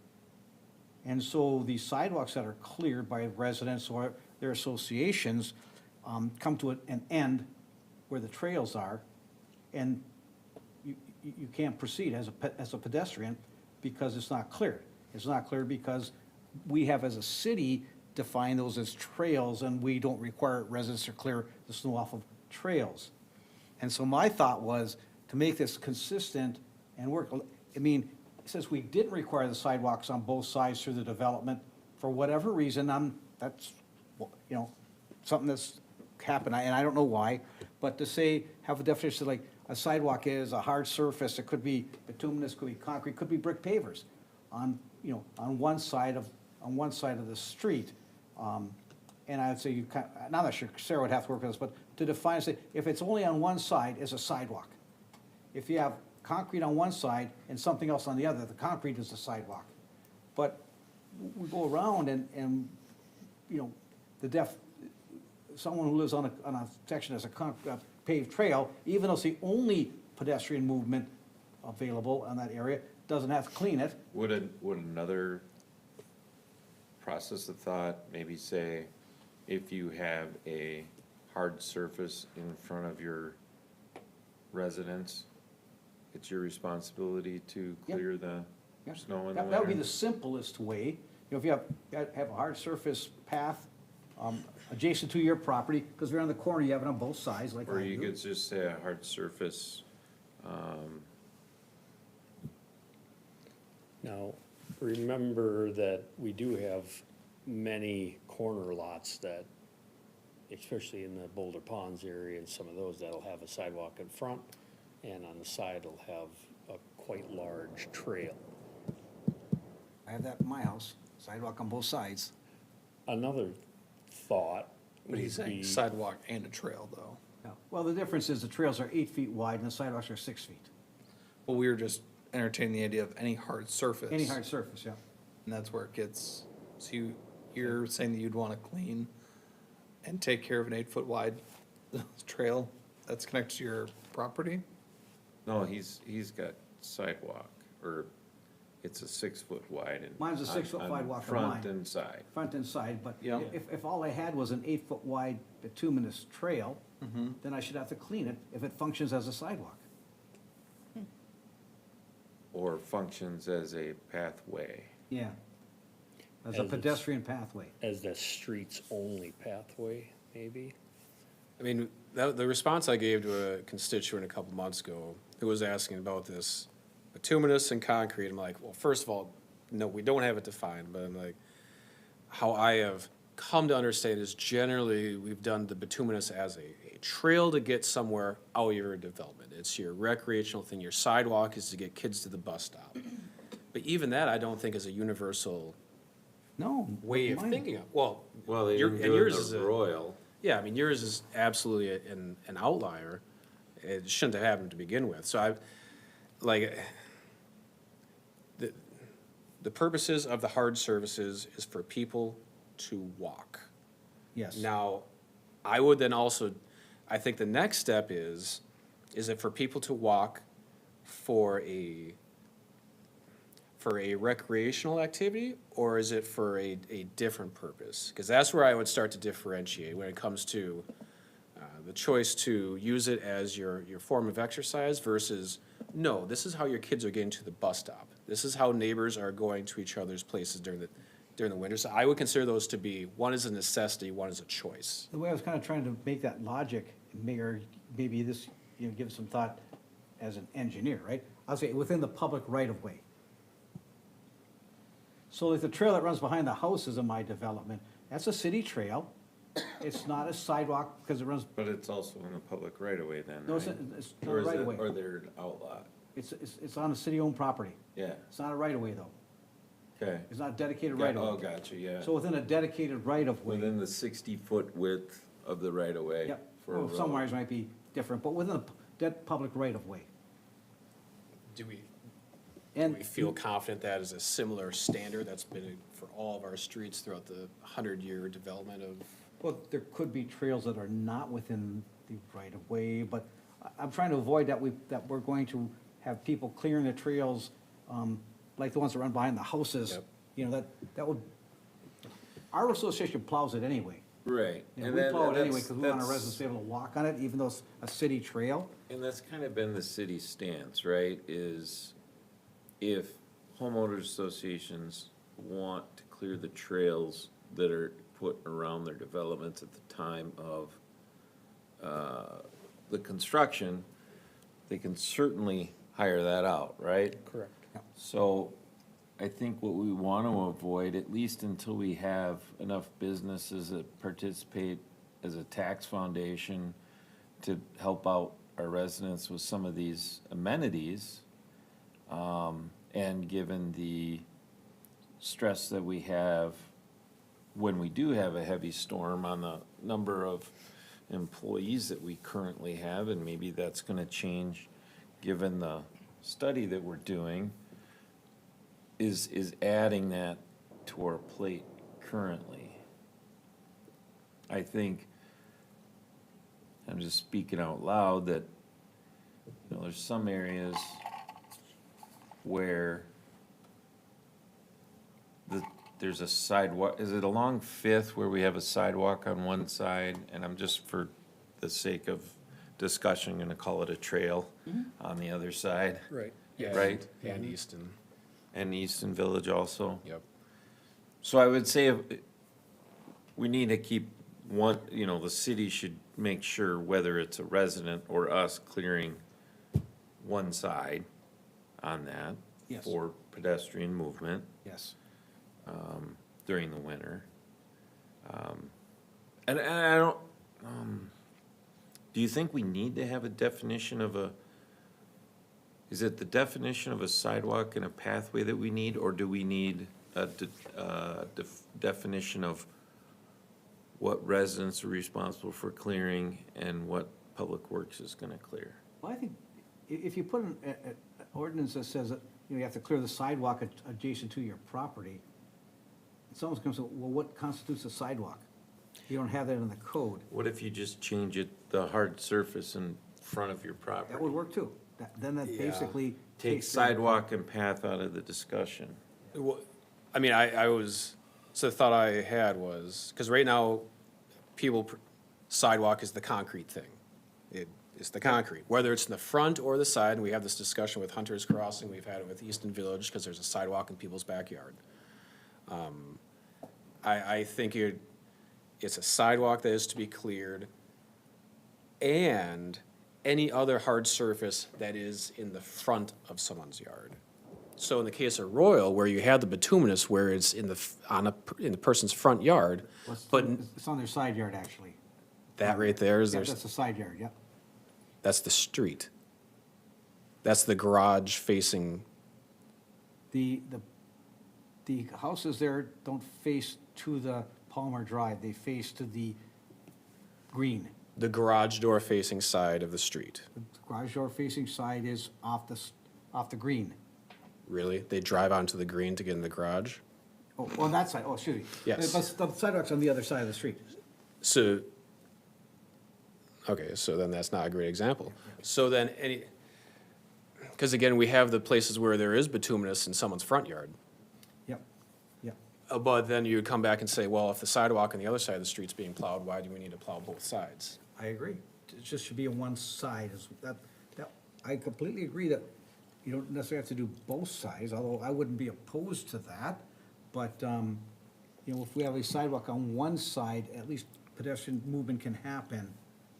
And so these sidewalks that are cleared by residents or their associations come to an end where the trails are, and you can't proceed as a pedestrian because it's not cleared. It's not cleared because we have, as a city, defined those as trails, and we don't require residents to clear the snow off of trails. And so my thought was to make this consistent and work. I mean, since we didn't require the sidewalks on both sides through the development, for whatever reason, that's, you know, something that's happened, and I don't know why, but to say, have a definition like a sidewalk is a hard surface, it could be bituminous, could be concrete, could be brick pavers on, you know, on one side of the street. And I would say I'm not sure Sarah would have to work with this, but to define, say, if it's only on one side, it's a sidewalk. If you have concrete on one side and something else on the other, the concrete is a sidewalk. But we go around and, you know, someone who lives on a section that's a paved trail, even though it's the only pedestrian movement available on that area, doesn't have to clean it. Would another process of thought maybe say, if you have a hard surface in front of your residence, it's your responsibility to Yep. clear the Yep. snow in the That would be winter? the simplest way. You know, if you have a hard surface path adjacent to your property, because we're on the corner, you have it on both sides like Or I you do. could just say a hard surface, Now, remember that we do have many corner lots that, especially in the Boulder Ponds area and some of those, that'll have a sidewalk in front, and on the side it'll have a quite large trail. I have that in my house, sidewalk on both sides. Another thought But would he's saying be, sidewalk and a trail, though. Yeah. Well, the difference is the trails are 8 feet wide and the sidewalks are 6 feet. Well, we were just entertaining the idea of any hard surface. Any hard surface, yeah. And that's where it gets, so you're saying that you'd want to clean and take care of an 8-foot wide trail that's connected to your property? no, he's got sidewalk, or it's a 6 foot wide and. Mine's a 6 foot on wide walk on Front mine. and side. Front and side, but Yeah. if all I had was an 8 foot wide bituminous trail, then I should have to clean it if it functions as a sidewalk. or functions as a pathway. Yeah. As a As it's- pedestrian pathway. As the streets-only pathway, maybe? I mean, the response I gave to a constituent a couple months ago, who was asking about this bituminous and concrete, I'm like, well, first of all, no, we don't have it defined, but I'm like, how I have come to understand is generally, we've done the bituminous as a trail to get somewhere out of your development. It's your recreational thing, your sidewalk is to get kids to the bus stop. But even that, I don't think is a universal No. way of mine- thinking of, well, Well, they your- didn't and do it yours in is the a- Royal. yeah, I mean, yours is absolutely an outlier. It shouldn't have happened to begin with. So like, the purposes of the hard services is for people to walk. Yes. Now, I would then also, I think the next step is it for people to walk for a recreational activity, or is it for a different purpose? Because that's where I would start to differentiate when it comes to the choice to use it as your form of exercise versus, no, this is how your kids are getting to the bus stop. This is how neighbors are going to each other's places during the winter. So I would consider those to be, one is a necessity, one is a choice. The way I was kind of trying to make that logic, Mayor, maybe this, give some thought as an engineer, right? I'll say within the public right-of-way. So like the trail that runs behind the houses in my development, that's a city trail. It's not a sidewalk because it runs, But it's also in the public right of way then, no, it's right? it's not Or a is it, right-of-way. or they're an outlot? It's on a city-owned property. Yeah, It's not a right-of-way, though. okay. It's not a dedicated Oh, right-of-way. gotcha, yeah. So within a dedicated right-of-way. Within the 60-foot width of the right of way. Yep, For a well, some road. areas might be different, but within that public right-of-way. Do we And feel confident that is a similar standard that's been for all of our streets throughout the 100-year development of? well, there could be trails that are not within the right-of-way, but I'm trying to avoid that we're going to have people clearing the trails, like the ones that run behind the houses. Yep. That would, our association plows it anyway. Right. You know, And we that- plow it anyway that's- because we want our that's- residents to be able to walk on it, even though it's a city trail. And that's kind of been the city's stance, right, is if homeowners associations want to clear the trails that are put around their developments at the time of the construction, they can certainly hire that out, right? Correct. So I think what we want to avoid, at least until we have enough businesses that participate as a tax foundation to help out our residents with some of these amenities, and given the stress that we have when we do have a heavy storm on the number of employees that we currently have, and maybe that's gonna change given the study that we're doing, is adding that to our plate currently. I think, I'm just speaking out loud, that, there's some areas where there's a sidewalk, is it along Fifth where we have a sidewalk on one side? And I'm just, for the sake of discussion, gonna call it a trail on the other side. Right. Right. And Easton, And Easton Village also. yep. So I would say we need to keep one, the city should make sure whether it's a resident or us clearing one side on that Yes. for pedestrian movement Yes. during the winter. And I don't, do you think we need to have a definition of is it the definition of a sidewalk and a pathway that we need, or do we need a definition of what residents are responsible for clearing and what Public Works is gonna clear? Well, I think if you put an ordinance that says that, you have to clear the sidewalk adjacent to your property, someone's gonna say, well, what constitutes a sidewalk? You don't have that in the code. What if you just change it, the hard surface in front of your property? That would work too. Then that Yeah. basically Take takes care of- sidewalk and path out of the discussion. Well, I mean, so the thought I had was, because right now, sidewalk is the concrete thing. It's the concrete, whether it's in the front or the side, and we have this discussion with Hunter's Crossing, we've had it with Easton Village, because there's a sidewalk in people's backyard. I think it's a sidewalk that is to be cleared, and any other hard surface that is in the front of someone's yard. So in the case of Royal, where you have the bituminous, where it's in the person's front yard, but It's on their side yard, actually. that right there is Yeah, there's. that's the side yard, yep. That's the street. That's the garage facing, The houses there don't face to the Palmer Drive, they face to the green. the garage door facing side of the street. The garage door facing side is off the green. Really? They drive onto the green to get in the garage? Oh, on that side, oh, excuse me. Yes. But the sidewalk's on the other side of the street. So, okay, so then that's not a great example. So then because again, we have the places where there is bituminous in someone's front yard. Yep, yep. But then you would come back and say, well, if the sidewalk on the other side of the street's being plowed, why do we need to plow both sides? I agree. It just should be on one side. I completely agree that you don't necessarily have to do both sides, although I wouldn't be opposed to that. But, if we have a sidewalk on one side, at least pedestrian movement can happen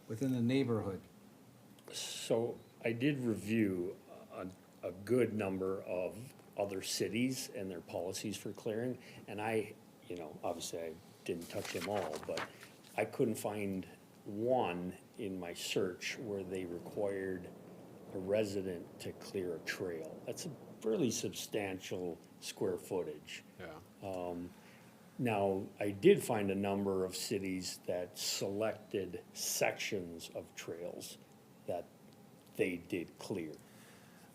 within the neighborhood. So I did review a good number of other cities and their policies for clearing, and obviously I didn't touch them all, but I couldn't find one in my search where they required a resident to clear a trail. That's a fairly substantial square footage. Yeah. Now, I did find a number of cities that selected sections of trails that they did clear,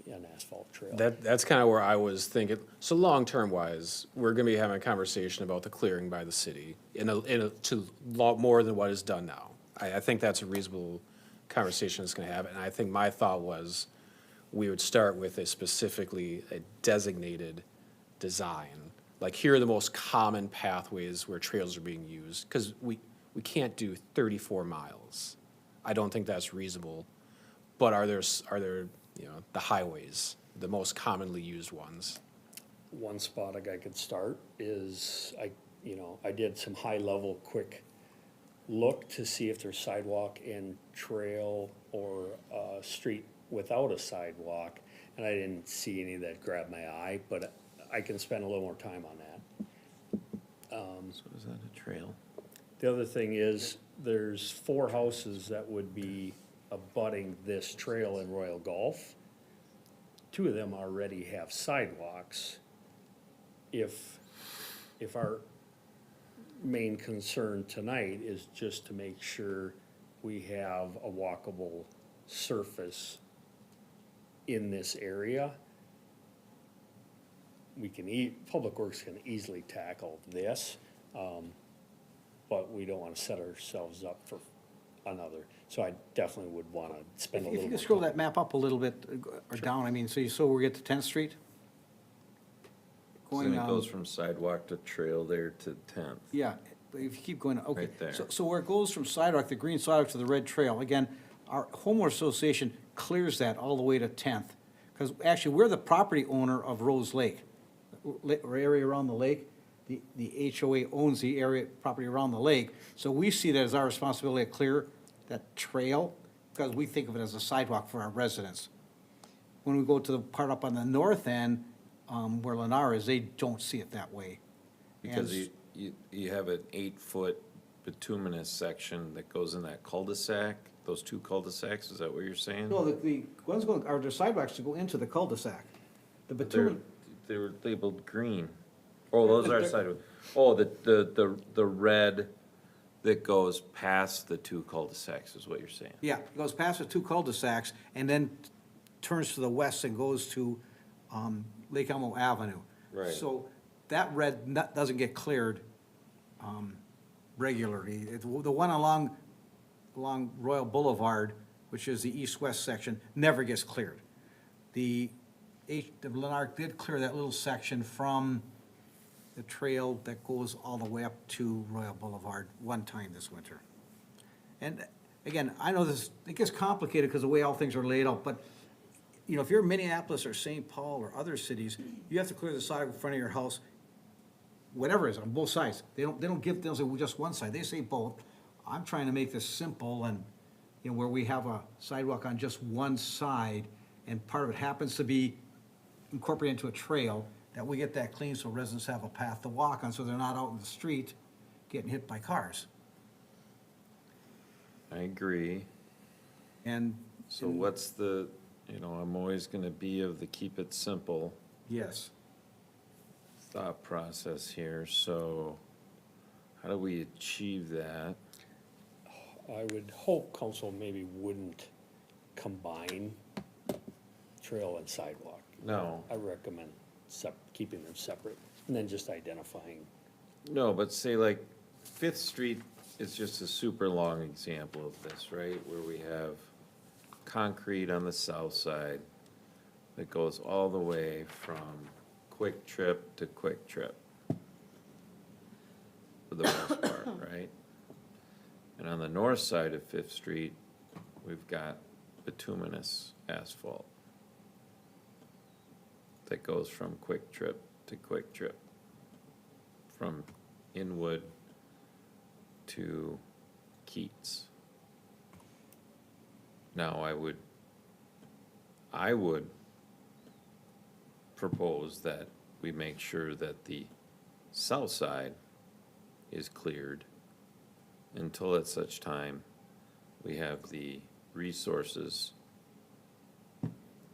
an asphalt trail. That's kind of where I was thinking. So long-term wise, we're gonna be having a conversation about the clearing by the city to a lot more than what is done now. I think that's a reasonable conversation it's gonna have, and I think my thought was we would start with specifically a designated design. Like, here are the most common pathways where trails are being used, because we can't do 34 miles. I don't think that's reasonable. But are there, the highways, the most commonly used ones? One spot I could start is, I did some high-level quick look to see if there's sidewalk and trail or street without a sidewalk, and I didn't see any that grabbed my eye, but I can spend a little more time on that. So is that a trail? The other thing is, there's 4 houses that would be abutting this trail in Royal Gulf. 2 of them already have sidewalks. If our main concern tonight is just to make sure we have a walkable surface in this area, Public Works can easily tackle this, but we don't wanna set ourselves up for another. So I definitely would wanna spend a If little you more could scroll time. that map up a little bit, or down, so we get to 10th Street? So Going, it goes from sidewalk to trail there to 10th. Yeah, but if you keep going, okay. Right there. So where it goes from sidewalk, the green sidewalk to the red trail, again, our homeowner association clears that all the way to 10th. Because actually, we're the property owner of Rose Lake, or area around the lake. The HOA owns the area, property around the lake. So we see that as our responsibility to clear that trail, because we think of it as a sidewalk for our residents. When we go to the part up on the north end, where Lennar is, they don't see it that way. Because And you have an 8-foot bituminous section that goes in that cul-de-sac, those 2 cul-de-sacs, is that what you're saying? No, the ones going, are there sidewalks to go into the cul-de-sac? The They're, bitumen, they were labeled green. Oh, those are They're- sidewalks. Oh, the red that goes past the 2 cul-de-sacs is what you're saying. yeah, it goes past the 2 cul-de-sacs and then turns to the west and goes to Lake Elmo Avenue. Right. So that red doesn't get cleared regularly. The one along Royal Boulevard, which is the east-west section, never gets cleared. The Lennar did clear that little section from the trail that goes all the way up to Royal Boulevard one time this winter. And again, I know this, it gets complicated because of the way all things are laid out, but, you know, if you're in Minneapolis or St. Paul or other cities, you have to clear the side in front of your house, whatever it is, on both sides. They don't say well, just one side, they say both. I'm trying to make this simple and, you know, where we have a sidewalk on just one side, and part of it happens to be incorporated into a trail, that we get that clean so residents have a path to walk on, so they're not out in the street getting hit by cars. I agree. And. So what's the, you know, I'm always gonna be of the keep it simple Yes. thought process here, so how do we achieve that? I would hope council maybe wouldn't combine trail and sidewalk. No, I recommend keeping them separate, and then just identifying. no, but say like Fifth Street is just a super long example of this, right? Where we have concrete on the south side that goes all the way from Quick Trip to Quick Trip. For the most part, right? And on the north side of Fifth Street, we've got bituminous asphalt that goes from Quick Trip to Quick Trip, from Inwood to Keats. Now, I would propose that we make sure that the south side is cleared until at such time we have the resources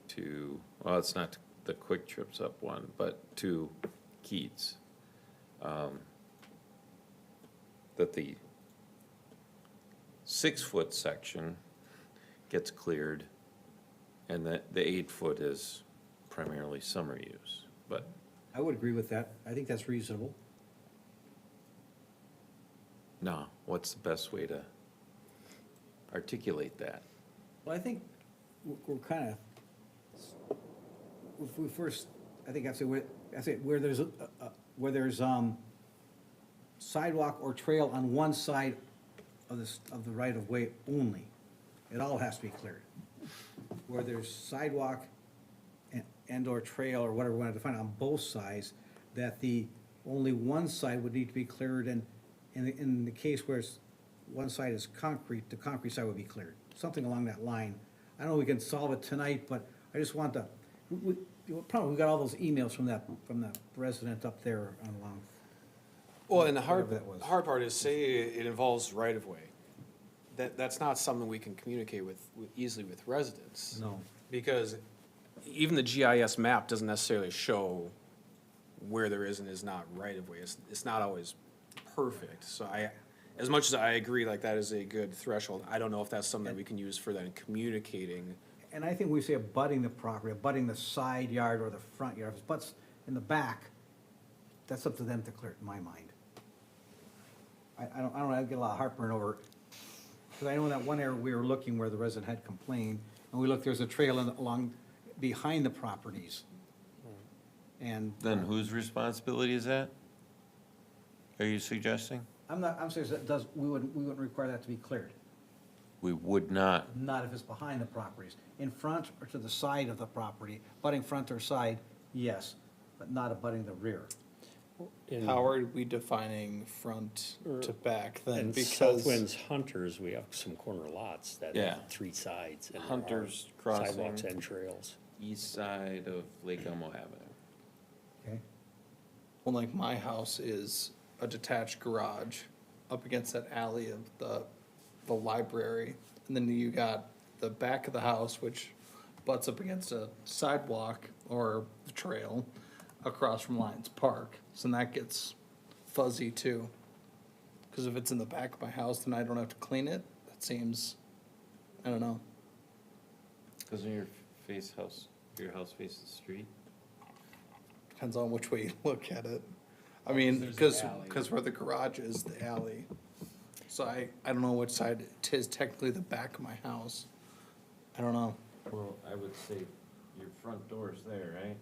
to, well, it's not the Quick Trips up one, but to Keats. That the 6-foot section gets cleared and that the 8-foot is primarily summer use, but I would agree with that. I think that's reasonable. now, what's the best way to articulate that? Well, I think we're kind of, if we first, I think I'd say where there's, where there's, sidewalk or trail on one side of this, of the right of way only. It all has to be cleared. Where there's sidewalk and or trail or whatever we want to define on both sides, that the, only one side would need to be cleared, and in the case where it's, one side is concrete, the concrete side would be cleared, something along that line. I don't know we can solve it tonight, but I just want to, probably we got all those emails from that resident up there along. Well, and the Whatever that was. hard part is, say it involves right-of-way. That's not something we can communicate easily with residents. No. Because even the GIS map doesn't necessarily show where there is and is not right-of-way. It's not always perfect. So as much as I agree, like, that is a good threshold, I don't know if that's something that we can use for then communicating. And I think we say abutting the property, abutting the side yard or the front yard. If it butts in the back, that's up to them to clear it, in my mind. I don't get a lot of heartburn over, because I know that one area we were looking where the resident had complained, and we looked, there's a trail along, behind the properties. And. Then whose responsibility is that? Are you suggesting? I'm saying that we wouldn't require that to be cleared, We would not. not if it's behind the properties. In front or to the side of the property, abutting front or side, yes, but not abutting the rear. In- How are we defining front to back then? In Because Southwind's Hunters, we have some corner lots that Yeah. have 3 sides. and there are Hunters Crossing. Sidewalks and trails. East side of Lake Elmo Avenue. Okay? well, like my house is a detached garage up against that alley of the library. And then you got the back of the house, which butts up against a sidewalk or the trail across from Lions Park. So that gets fuzzy too. Because if it's in the back of my house, then I don't have to clean it. That seems, I don't know. Doesn't your house face the street? Depends on which way you look at it. I mean, There's the alley. because where the garage is, the alley. So I don't know which side it is technically the back of my house. I don't know. Well, I would say your front door's there, right?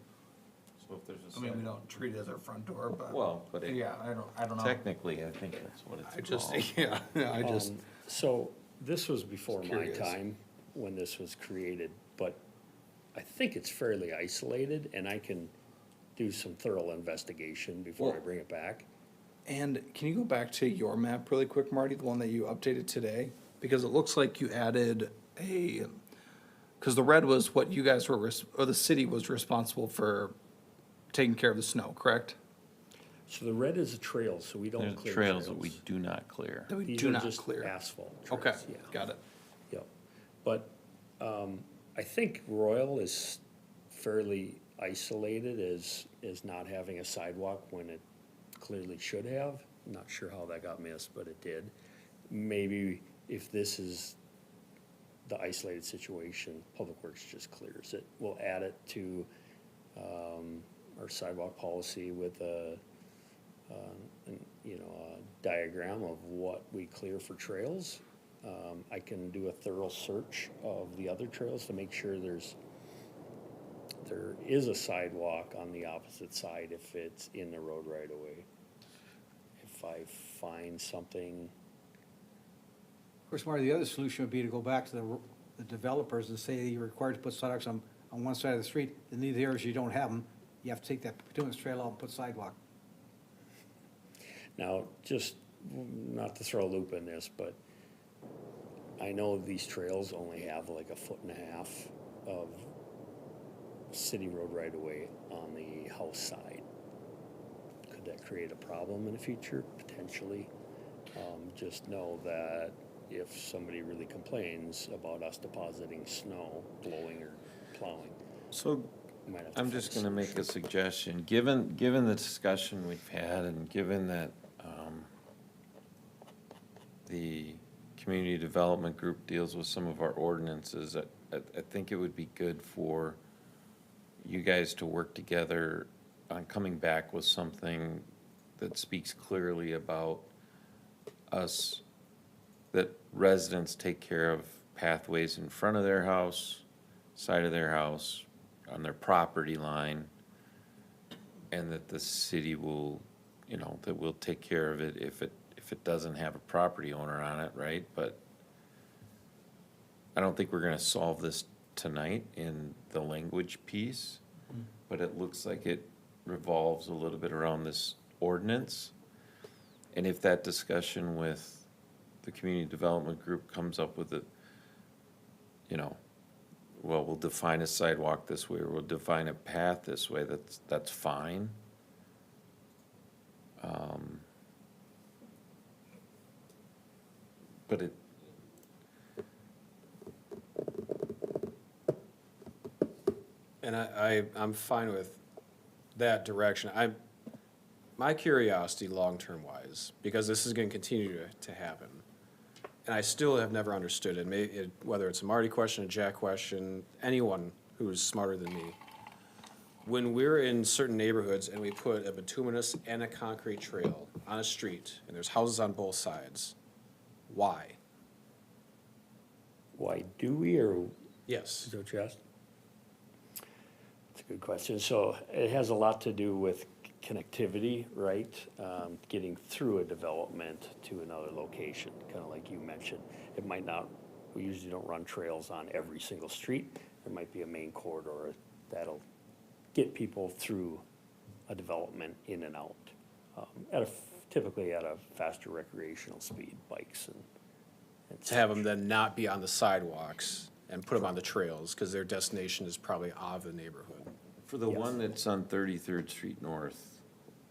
So if there's a I mean, we sidewalk. don't treat it as our front door, but. Well, but it- Yeah, I don't know. technically, I think that's what it's I just, called. yeah, I just, So This was before my Curious. time when this was created, but I think it's fairly isolated and I can do some thorough investigation before I Well- bring it back. And can you go back to your map really quick, Marty, the one that you updated today? Because it looks like you added because the red was what you guys were, or the city was responsible for taking care of the snow, correct? So the red is a trail, so we don't There's clear trails that we do not clear. That we These do are not just clear. asphalt Okay, trails, yeah. got it. Yep. But I think Royal is fairly isolated as not having a sidewalk when it clearly should have. Not sure how that got missed, but it did. Maybe if this is the isolated situation, Public Works just clears it. We'll add it to our sidewalk policy with a diagram of what we clear for trails. I can do a thorough search of the other trails to make sure there is a sidewalk on the opposite side if it's in the road right away. If I find something, Of course, Marty, the other solution would be to go back to the developers and say you're required to put sidewalks on one side of the street, in the areas you don't have them, you have to take that bituminous trail out and put sidewalk. now, just not to throw a loop in this, but I know these trails only have like 1.5 feet of city road right away on the house side. Could that create a problem in the future? Potentially. Just know that if somebody really complains about us depositing snow, blowing or plowing, So we might have to I'm just fix gonna make a suggestion, given the discussion we've had and given that, the community development group deals with some of our ordinances, I think it would be good for you guys to work together on coming back with something that speaks clearly about us, that residents take care of pathways in front of their house, side of their house, on their property line, and that the city will, that we'll take care of it if it doesn't have a property owner on it, right? But I don't think we're gonna solve this tonight in the language piece, but it looks like it revolves a little bit around this ordinance. And if that discussion with the community development group comes up with well, we'll define a sidewalk this way, or we'll define a path this way, that's fine. But And I'm fine with that direction. My curiosity, long-term wise, because this is gonna continue to happen, and I still have never understood it, whether it's a Marty question, a Jack question, anyone who's smarter than me. When we're in certain neighborhoods and we put a bituminous and a concrete trail on a street, and there's houses on both sides, why? Why do we, or Yes. is that what you asked? That's a good question. So it has a lot to do with connectivity, right? Getting through a development to another location, kind of like you mentioned. It might not, we usually don't run trails on every single street. There might be a main corridor that'll get people through a development in and out, typically at a faster recreational speed, bikes and To have them then not be on the sidewalks and put them on the trails, because their destination is probably out of the neighborhood. for the Yes. one that's on 33rd Street North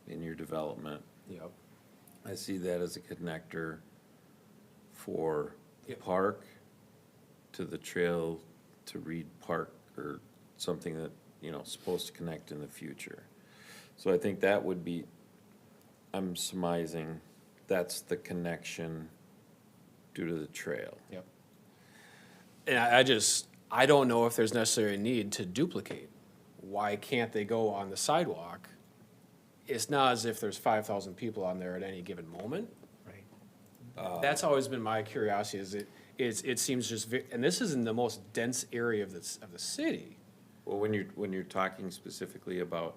in your development, Yep. I see that as a connector for the Yep. park to the trail to Reed Park, or something that, supposed to connect in the future. So I think that would be, I'm surmising, that's the connection due to the trail. Yep. And I don't know if there's necessarily a need to duplicate. Why can't they go on the sidewalk? It's not as if there's 5,000 people on there at any given moment. Right. That's always been my curiosity, it seems just, and this is in the most dense area of the city. Well, when you're talking specifically about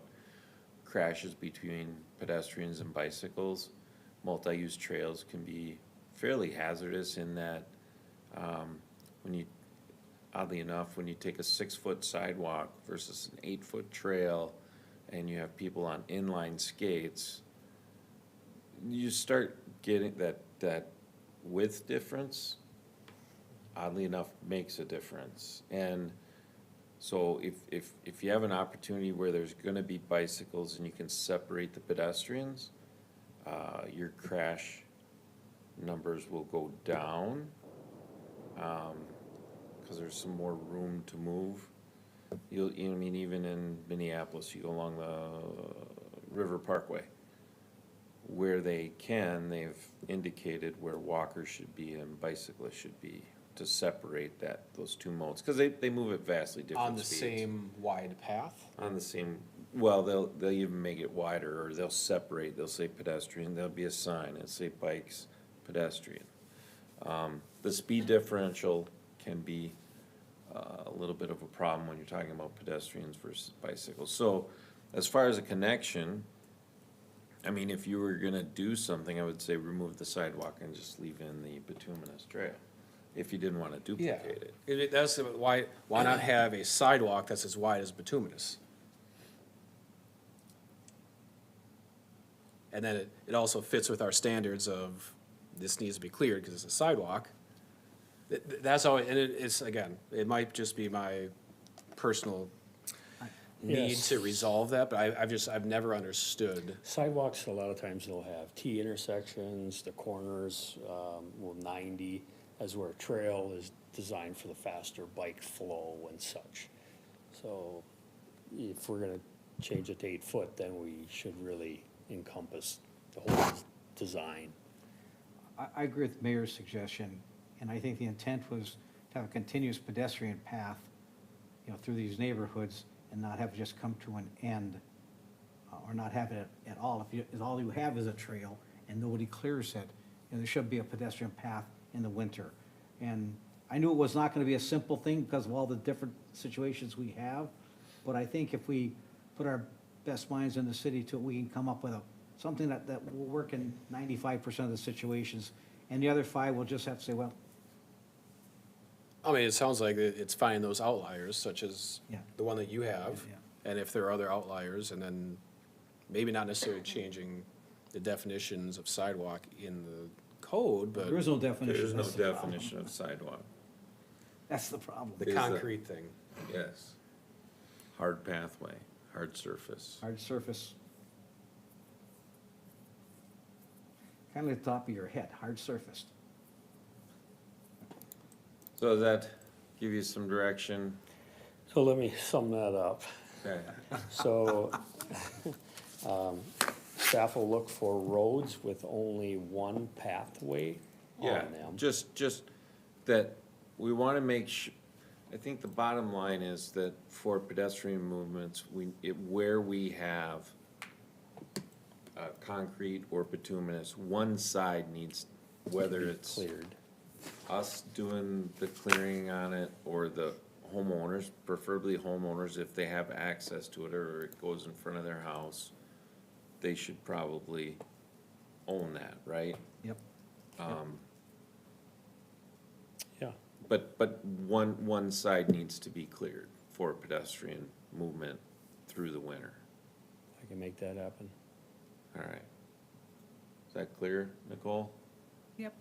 crashes between pedestrians and bicycles, multi-use trails can be fairly hazardous in that, When you, oddly enough, when you take a 6-foot sidewalk versus an 8-foot trail, and you have people on inline skates, you start getting that width difference, oddly enough, makes a difference. And so if you have an opportunity where there's gonna be bicycles and you can separate the pedestrians, your crash numbers will go down, cause there's some more room to move. I mean, even in Minneapolis, you go along the River Parkway. Where they can, they've indicated where walkers should be and bicyclists should be to separate those two modes, cause they move at vastly different On the speeds. same wide path? On the same, well, they'll even make it wider, or they'll separate, they'll say pedestrian, there'll be a sign, it'll say bikes, pedestrian. The speed differential can be a little bit of a problem when you're talking about pedestrians versus bicycles. So, as far as a connection, I mean, if you were gonna do something, I would say remove the sidewalk and just leave in the bituminous trail, if you didn't wanna Yeah, duplicate it. that's, why not have a sidewalk that's as wide as bituminous? And then it also fits with our standards of, this needs to be cleared because it's a sidewalk. That's all, and it's, again, it might just be my personal need Yes. to resolve that, but I've never understood. Sidewalks, a lot of times they'll have T intersections, the corners, 90, as where a trail is designed for the faster bike flow and such. So if we're gonna change it to 8 foot, then we should really encompass the whole design. I agree with the mayor's suggestion, and I think the intent was to have a continuous pedestrian path, through these neighborhoods and not have it just come to an end, or not have it at all. If all you have is a trail and nobody clears it, there should be a pedestrian path in the winter. And I knew it was not gonna be a simple thing because of all the different situations we have, but I think if we put our best minds in the city to it, we can come up with something that will work in 95% of the situations, and the other 5 will just have to say, well, I mean, it sounds like it's finding those outliers, such as Yeah. the one that you have. Yeah. And if there are other outliers, and then maybe not necessarily changing the definitions of sidewalk in the code, but there is no definition. There's no That's the problem. definition of sidewalk, That's the problem. the is that- concrete thing. yes. Hard pathway, hard surface. Hard surface. Kind of at the top of your head, hard surfaced. So does that give you some direction? So let me sum that up. Okay. So, staff will look for roads with only one pathway Yeah, on them. just that we wanna make I think the bottom line is that for pedestrian movements, where we have concrete or bituminous, one side needs, whether it's Cleared. us doing the clearing on it or the homeowners, preferably homeowners, if they have access to it or it goes in front of their house, they should probably own that, right? Yep. Yeah, But one side needs to be cleared for pedestrian movement through the winter. I can make that happen. All right. Is that clear, Nicole? Yep,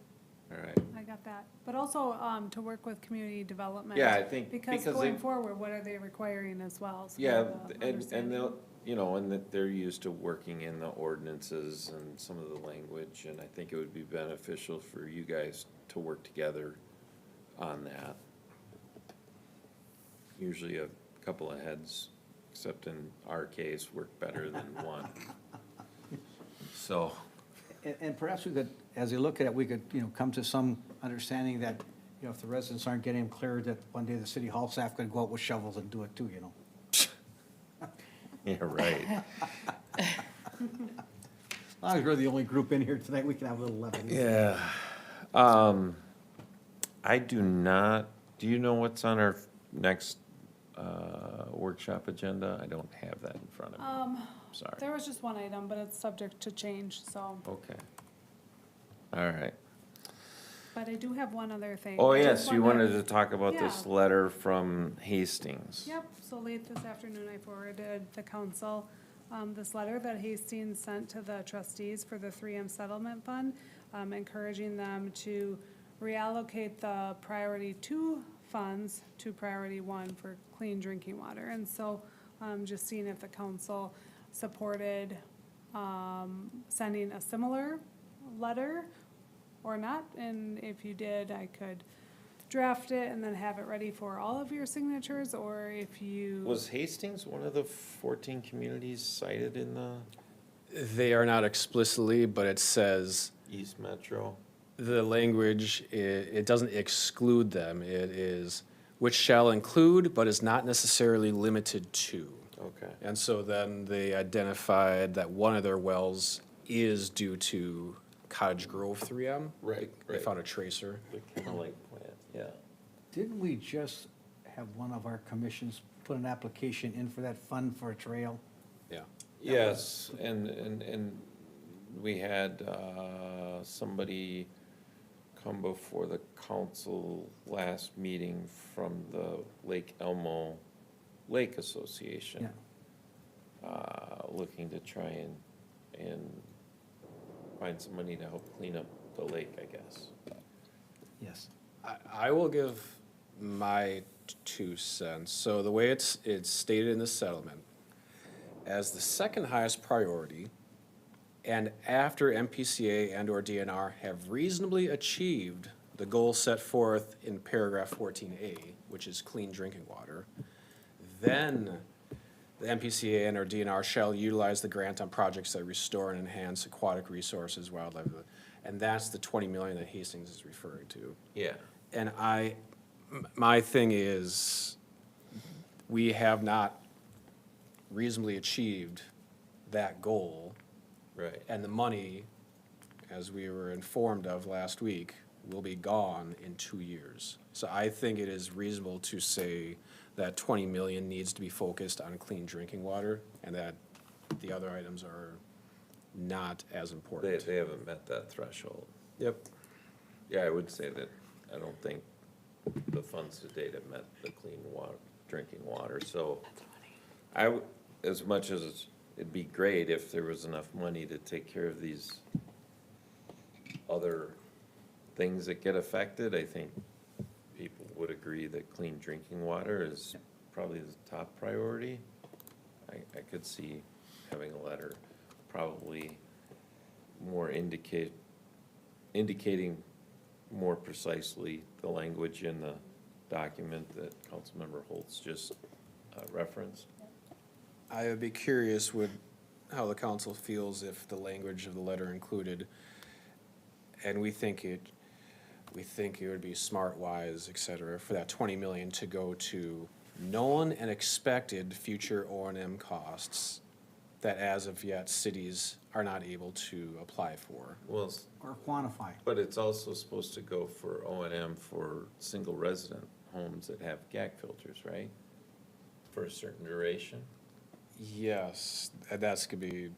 All right. I got that. But also, to work with community development. Yeah, I think Because because going they, forward, what are they requiring as well? So we yeah, have a and understanding. they'll, and that they're used to working in the ordinances and some of the language, and I think it would be beneficial for you guys to work together on that. Usually a couple of heads, except in our case, work better than one. So, And perhaps we could, as we look at it, we could, come to some understanding that, if the residents aren't getting them cleared, that one day the city hall staff could go out with shovels and do it too, yeah, right. As long as we're the only group in here tonight, we can have a little levity. Yeah. I do not, do you know what's on our next workshop agenda? I don't have that in front of me. Sorry. There was just one item, but it's subject to change, so. Okay. All right. But I do have one other thing. Oh, I yes, just you wanna- wanted to talk about this Yeah. letter from Hastings. Yep, so late this afternoon, I forwarded the council, this letter that Hastings sent to the trustees for the 3M settlement fund, encouraging them to reallocate the priority 2 funds to priority 1 for clean drinking water. And so, just seeing if the council supported, sending a similar letter or not, and if you did, I could draft it and then have it ready for all of your signatures, or if you. Was Hastings one of the 14 communities cited in the They are not explicitly, but it says East Metro? the language, it doesn't exclude them. It is, which shall include, but is not necessarily limited to. Okay. And so then they identified that one of their wells is due to Cottage Grove 3M. Right, They right. found a tracer. The Kennel Lake plant, yeah. Didn't we just have one of our commissions put an application in for that fund for a trail? Yeah. Yes, and we had somebody come before the council last meeting from the Lake Elmo Lake Association. Looking to try and find some money to help clean up the lake, I guess. Yes. I will give my 2 cents. So the way it's stated in the settlement, as the second highest priority, and after MPCA and/or DNR have reasonably achieved the goal set forth in paragraph 14A, which is clean drinking water, then the MPCA and/or DNR shall utilize the grant on projects that restore and enhance aquatic resources, wildlife, and that's the 20 million that Hastings is referring to. Yeah. And my thing is, we have not reasonably achieved that goal, Right. and the money, as we were informed of last week, will be gone in 2 years. So I think it is reasonable to say that 20 million needs to be focused on clean drinking water, and that the other items are not as important. They haven't met that threshold. Yep. Yeah, I would say that I don't think the funds to date have met the clean water, drinking water, so as much as it'd be great if there was enough money to take care of these other things that get affected, I think people would agree that clean drinking water is probably the top priority. I could see having a letter probably more indicating more precisely the language in the document that Councilmember Holtz just referenced. I would be curious how the council feels if the language of the letter included, and we think it would be smart, wise, et cetera, for that 20 million to go to known and expected future O&M costs that as of yet cities are not able to apply for. Well, Or quantify. but it's also supposed to go for O&M for single resident homes that have GAC filters, right? For a certain duration? Yes, that's could be,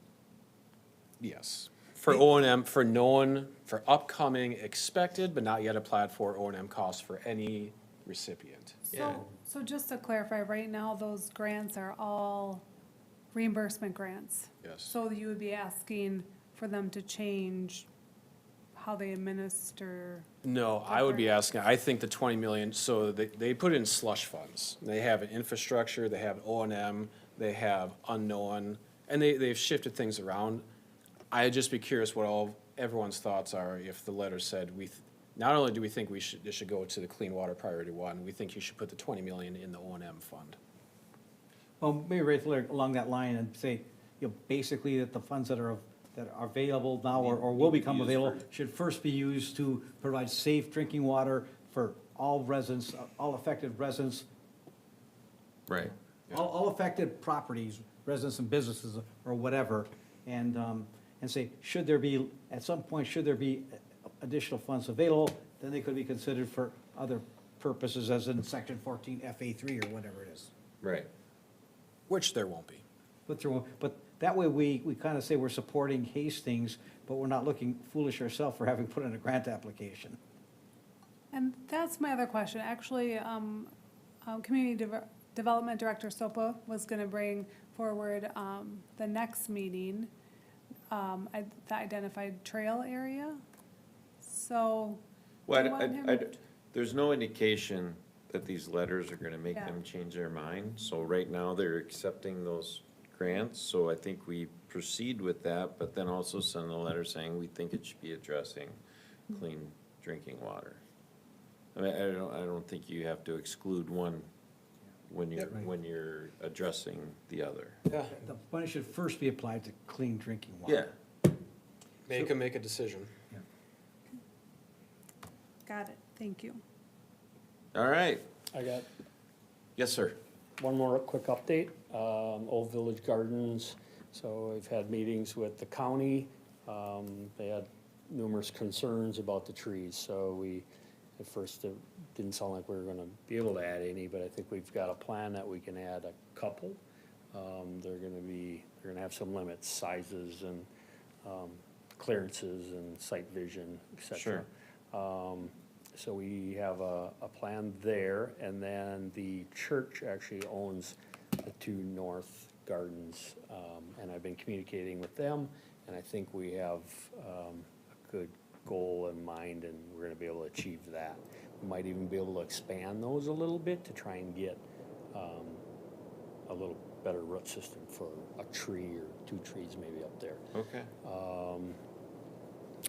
yes. For O&M, for known, for upcoming expected but not yet applied for O&M costs for any recipient. Yeah. So just to clarify, right now, those grants are all reimbursement grants. Yes. So you would be asking for them to change how they administer. No, I would be asking, I think the 20 million, so they put in slush funds. They have an infrastructure, they have O&M, they have unknown, and they've shifted things around. I'd just be curious what everyone's thoughts are if the letter said, not only do we think this should go to the clean water priority 1, we think you should put the 20 million in the O&M fund. Well, maybe right along that line and say, basically that the funds that are available now or will become Used available for- should first be used to provide safe drinking water for all residents, all affected residents, Right. all affected properties, residents and businesses or whatever, and say, at some point, should there be additional funds available, then they could be considered for other purposes, as in section 14 FA3 or whatever it is. Right. Which there won't be. But that way, we kind of say we're supporting Hastings, but we're not looking foolish ourselves for having put in a grant application. And that's my other question. Actually, Community Development Director Sopa was gonna bring forward, the next meeting, the identified trail area. So, do you Well, want him? there's no indication that these letters are gonna make Yeah. them change their mind. So right now, they're accepting those grants, so I think we proceed with that, but then also send a letter saying we think it should be addressing clean drinking water. I mean, I don't think you have to exclude one when you're, Right. when you're addressing the other. Yeah, The money should first be applied to clean drinking water. Yeah, make a decision. Got it, thank you. all right. I got Yes, sir. one more quick update. Old Village Gardens, so we've had meetings with the county. They had numerous concerns about the trees, so we, at first, it didn't sound like we were gonna be able to add any, but I think we've got a plan that we can add a couple. They're gonna have some limits, sizes and, clearances and sight vision, et cetera. So we have a plan there, and then the church actually owns the two north gardens. And I've been communicating with them, and I think we have, a good goal in mind, and we're gonna be able to achieve that. We might even be able to expand those a little bit to try and get, a little better root system for a tree or two trees maybe up there. Okay.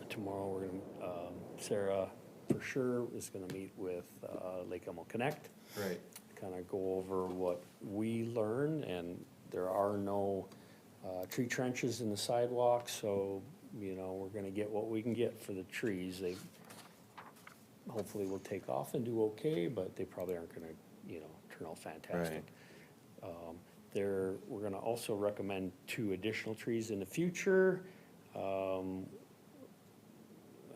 Tomorrow, we're gonna, Sarah, for sure, is gonna meet with Lake Elmo Connect, Right. kind of go over what we learned, and there are no tree trenches in the sidewalk, so, you know, we're gonna get what we can get for the trees. They hopefully will take off and do okay, but they probably aren't gonna, you know, turn out fantastic. We're gonna also recommend 2 additional trees in the future. I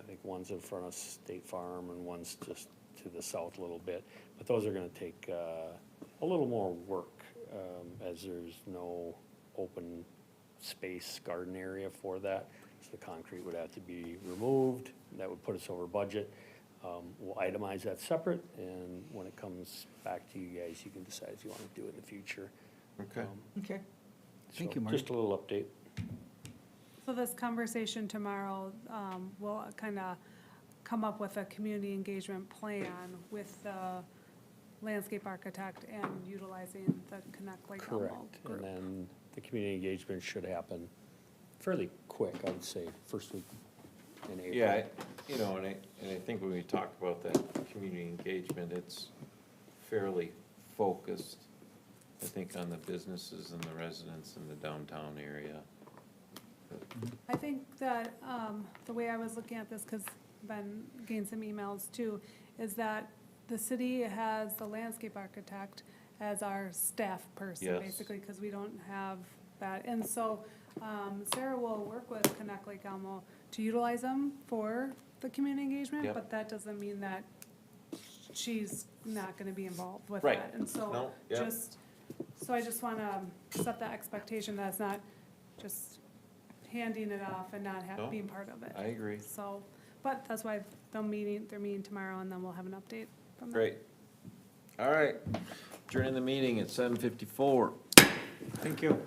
think one's in front of State Farm and one's just to the south a little bit. But those are gonna take a little more work, as there's no open space garden area for that. So the concrete would have to be removed. That would put us over budget. We'll itemize that separate, and when it comes back to you guys, you can decide if you wanna do it in the future. Okay. Okay. Thank So you, Marty. Just a little update. So this conversation tomorrow, will kind of come up with a community engagement plan with the landscape architect and utilizing the Connect Lake Elmo Correct, and group. then the community engagement should happen fairly quick, I would say, first week in April. Yeah, you know, and I think when we talk about that community engagement, it's fairly focused, I think, on the businesses and the residents in the downtown area. I think that, the way I was looking at this, because Ben gained some emails too, is that the city has the landscape architect as our staff person, Yes. basically, because we don't have that. And so, Sarah will work with Connect Lake Elmo to utilize them for the community engagement, Yep. but that doesn't mean that she's not gonna be involved with Right. that. And so, No, yep. so I just wanna set that expectation that it's not just handing it off and not No, being part of it. I agree. So, but that's why they're meeting tomorrow, and then we'll have an update from them. Great. All right, during the meeting at 7:54. Thank you.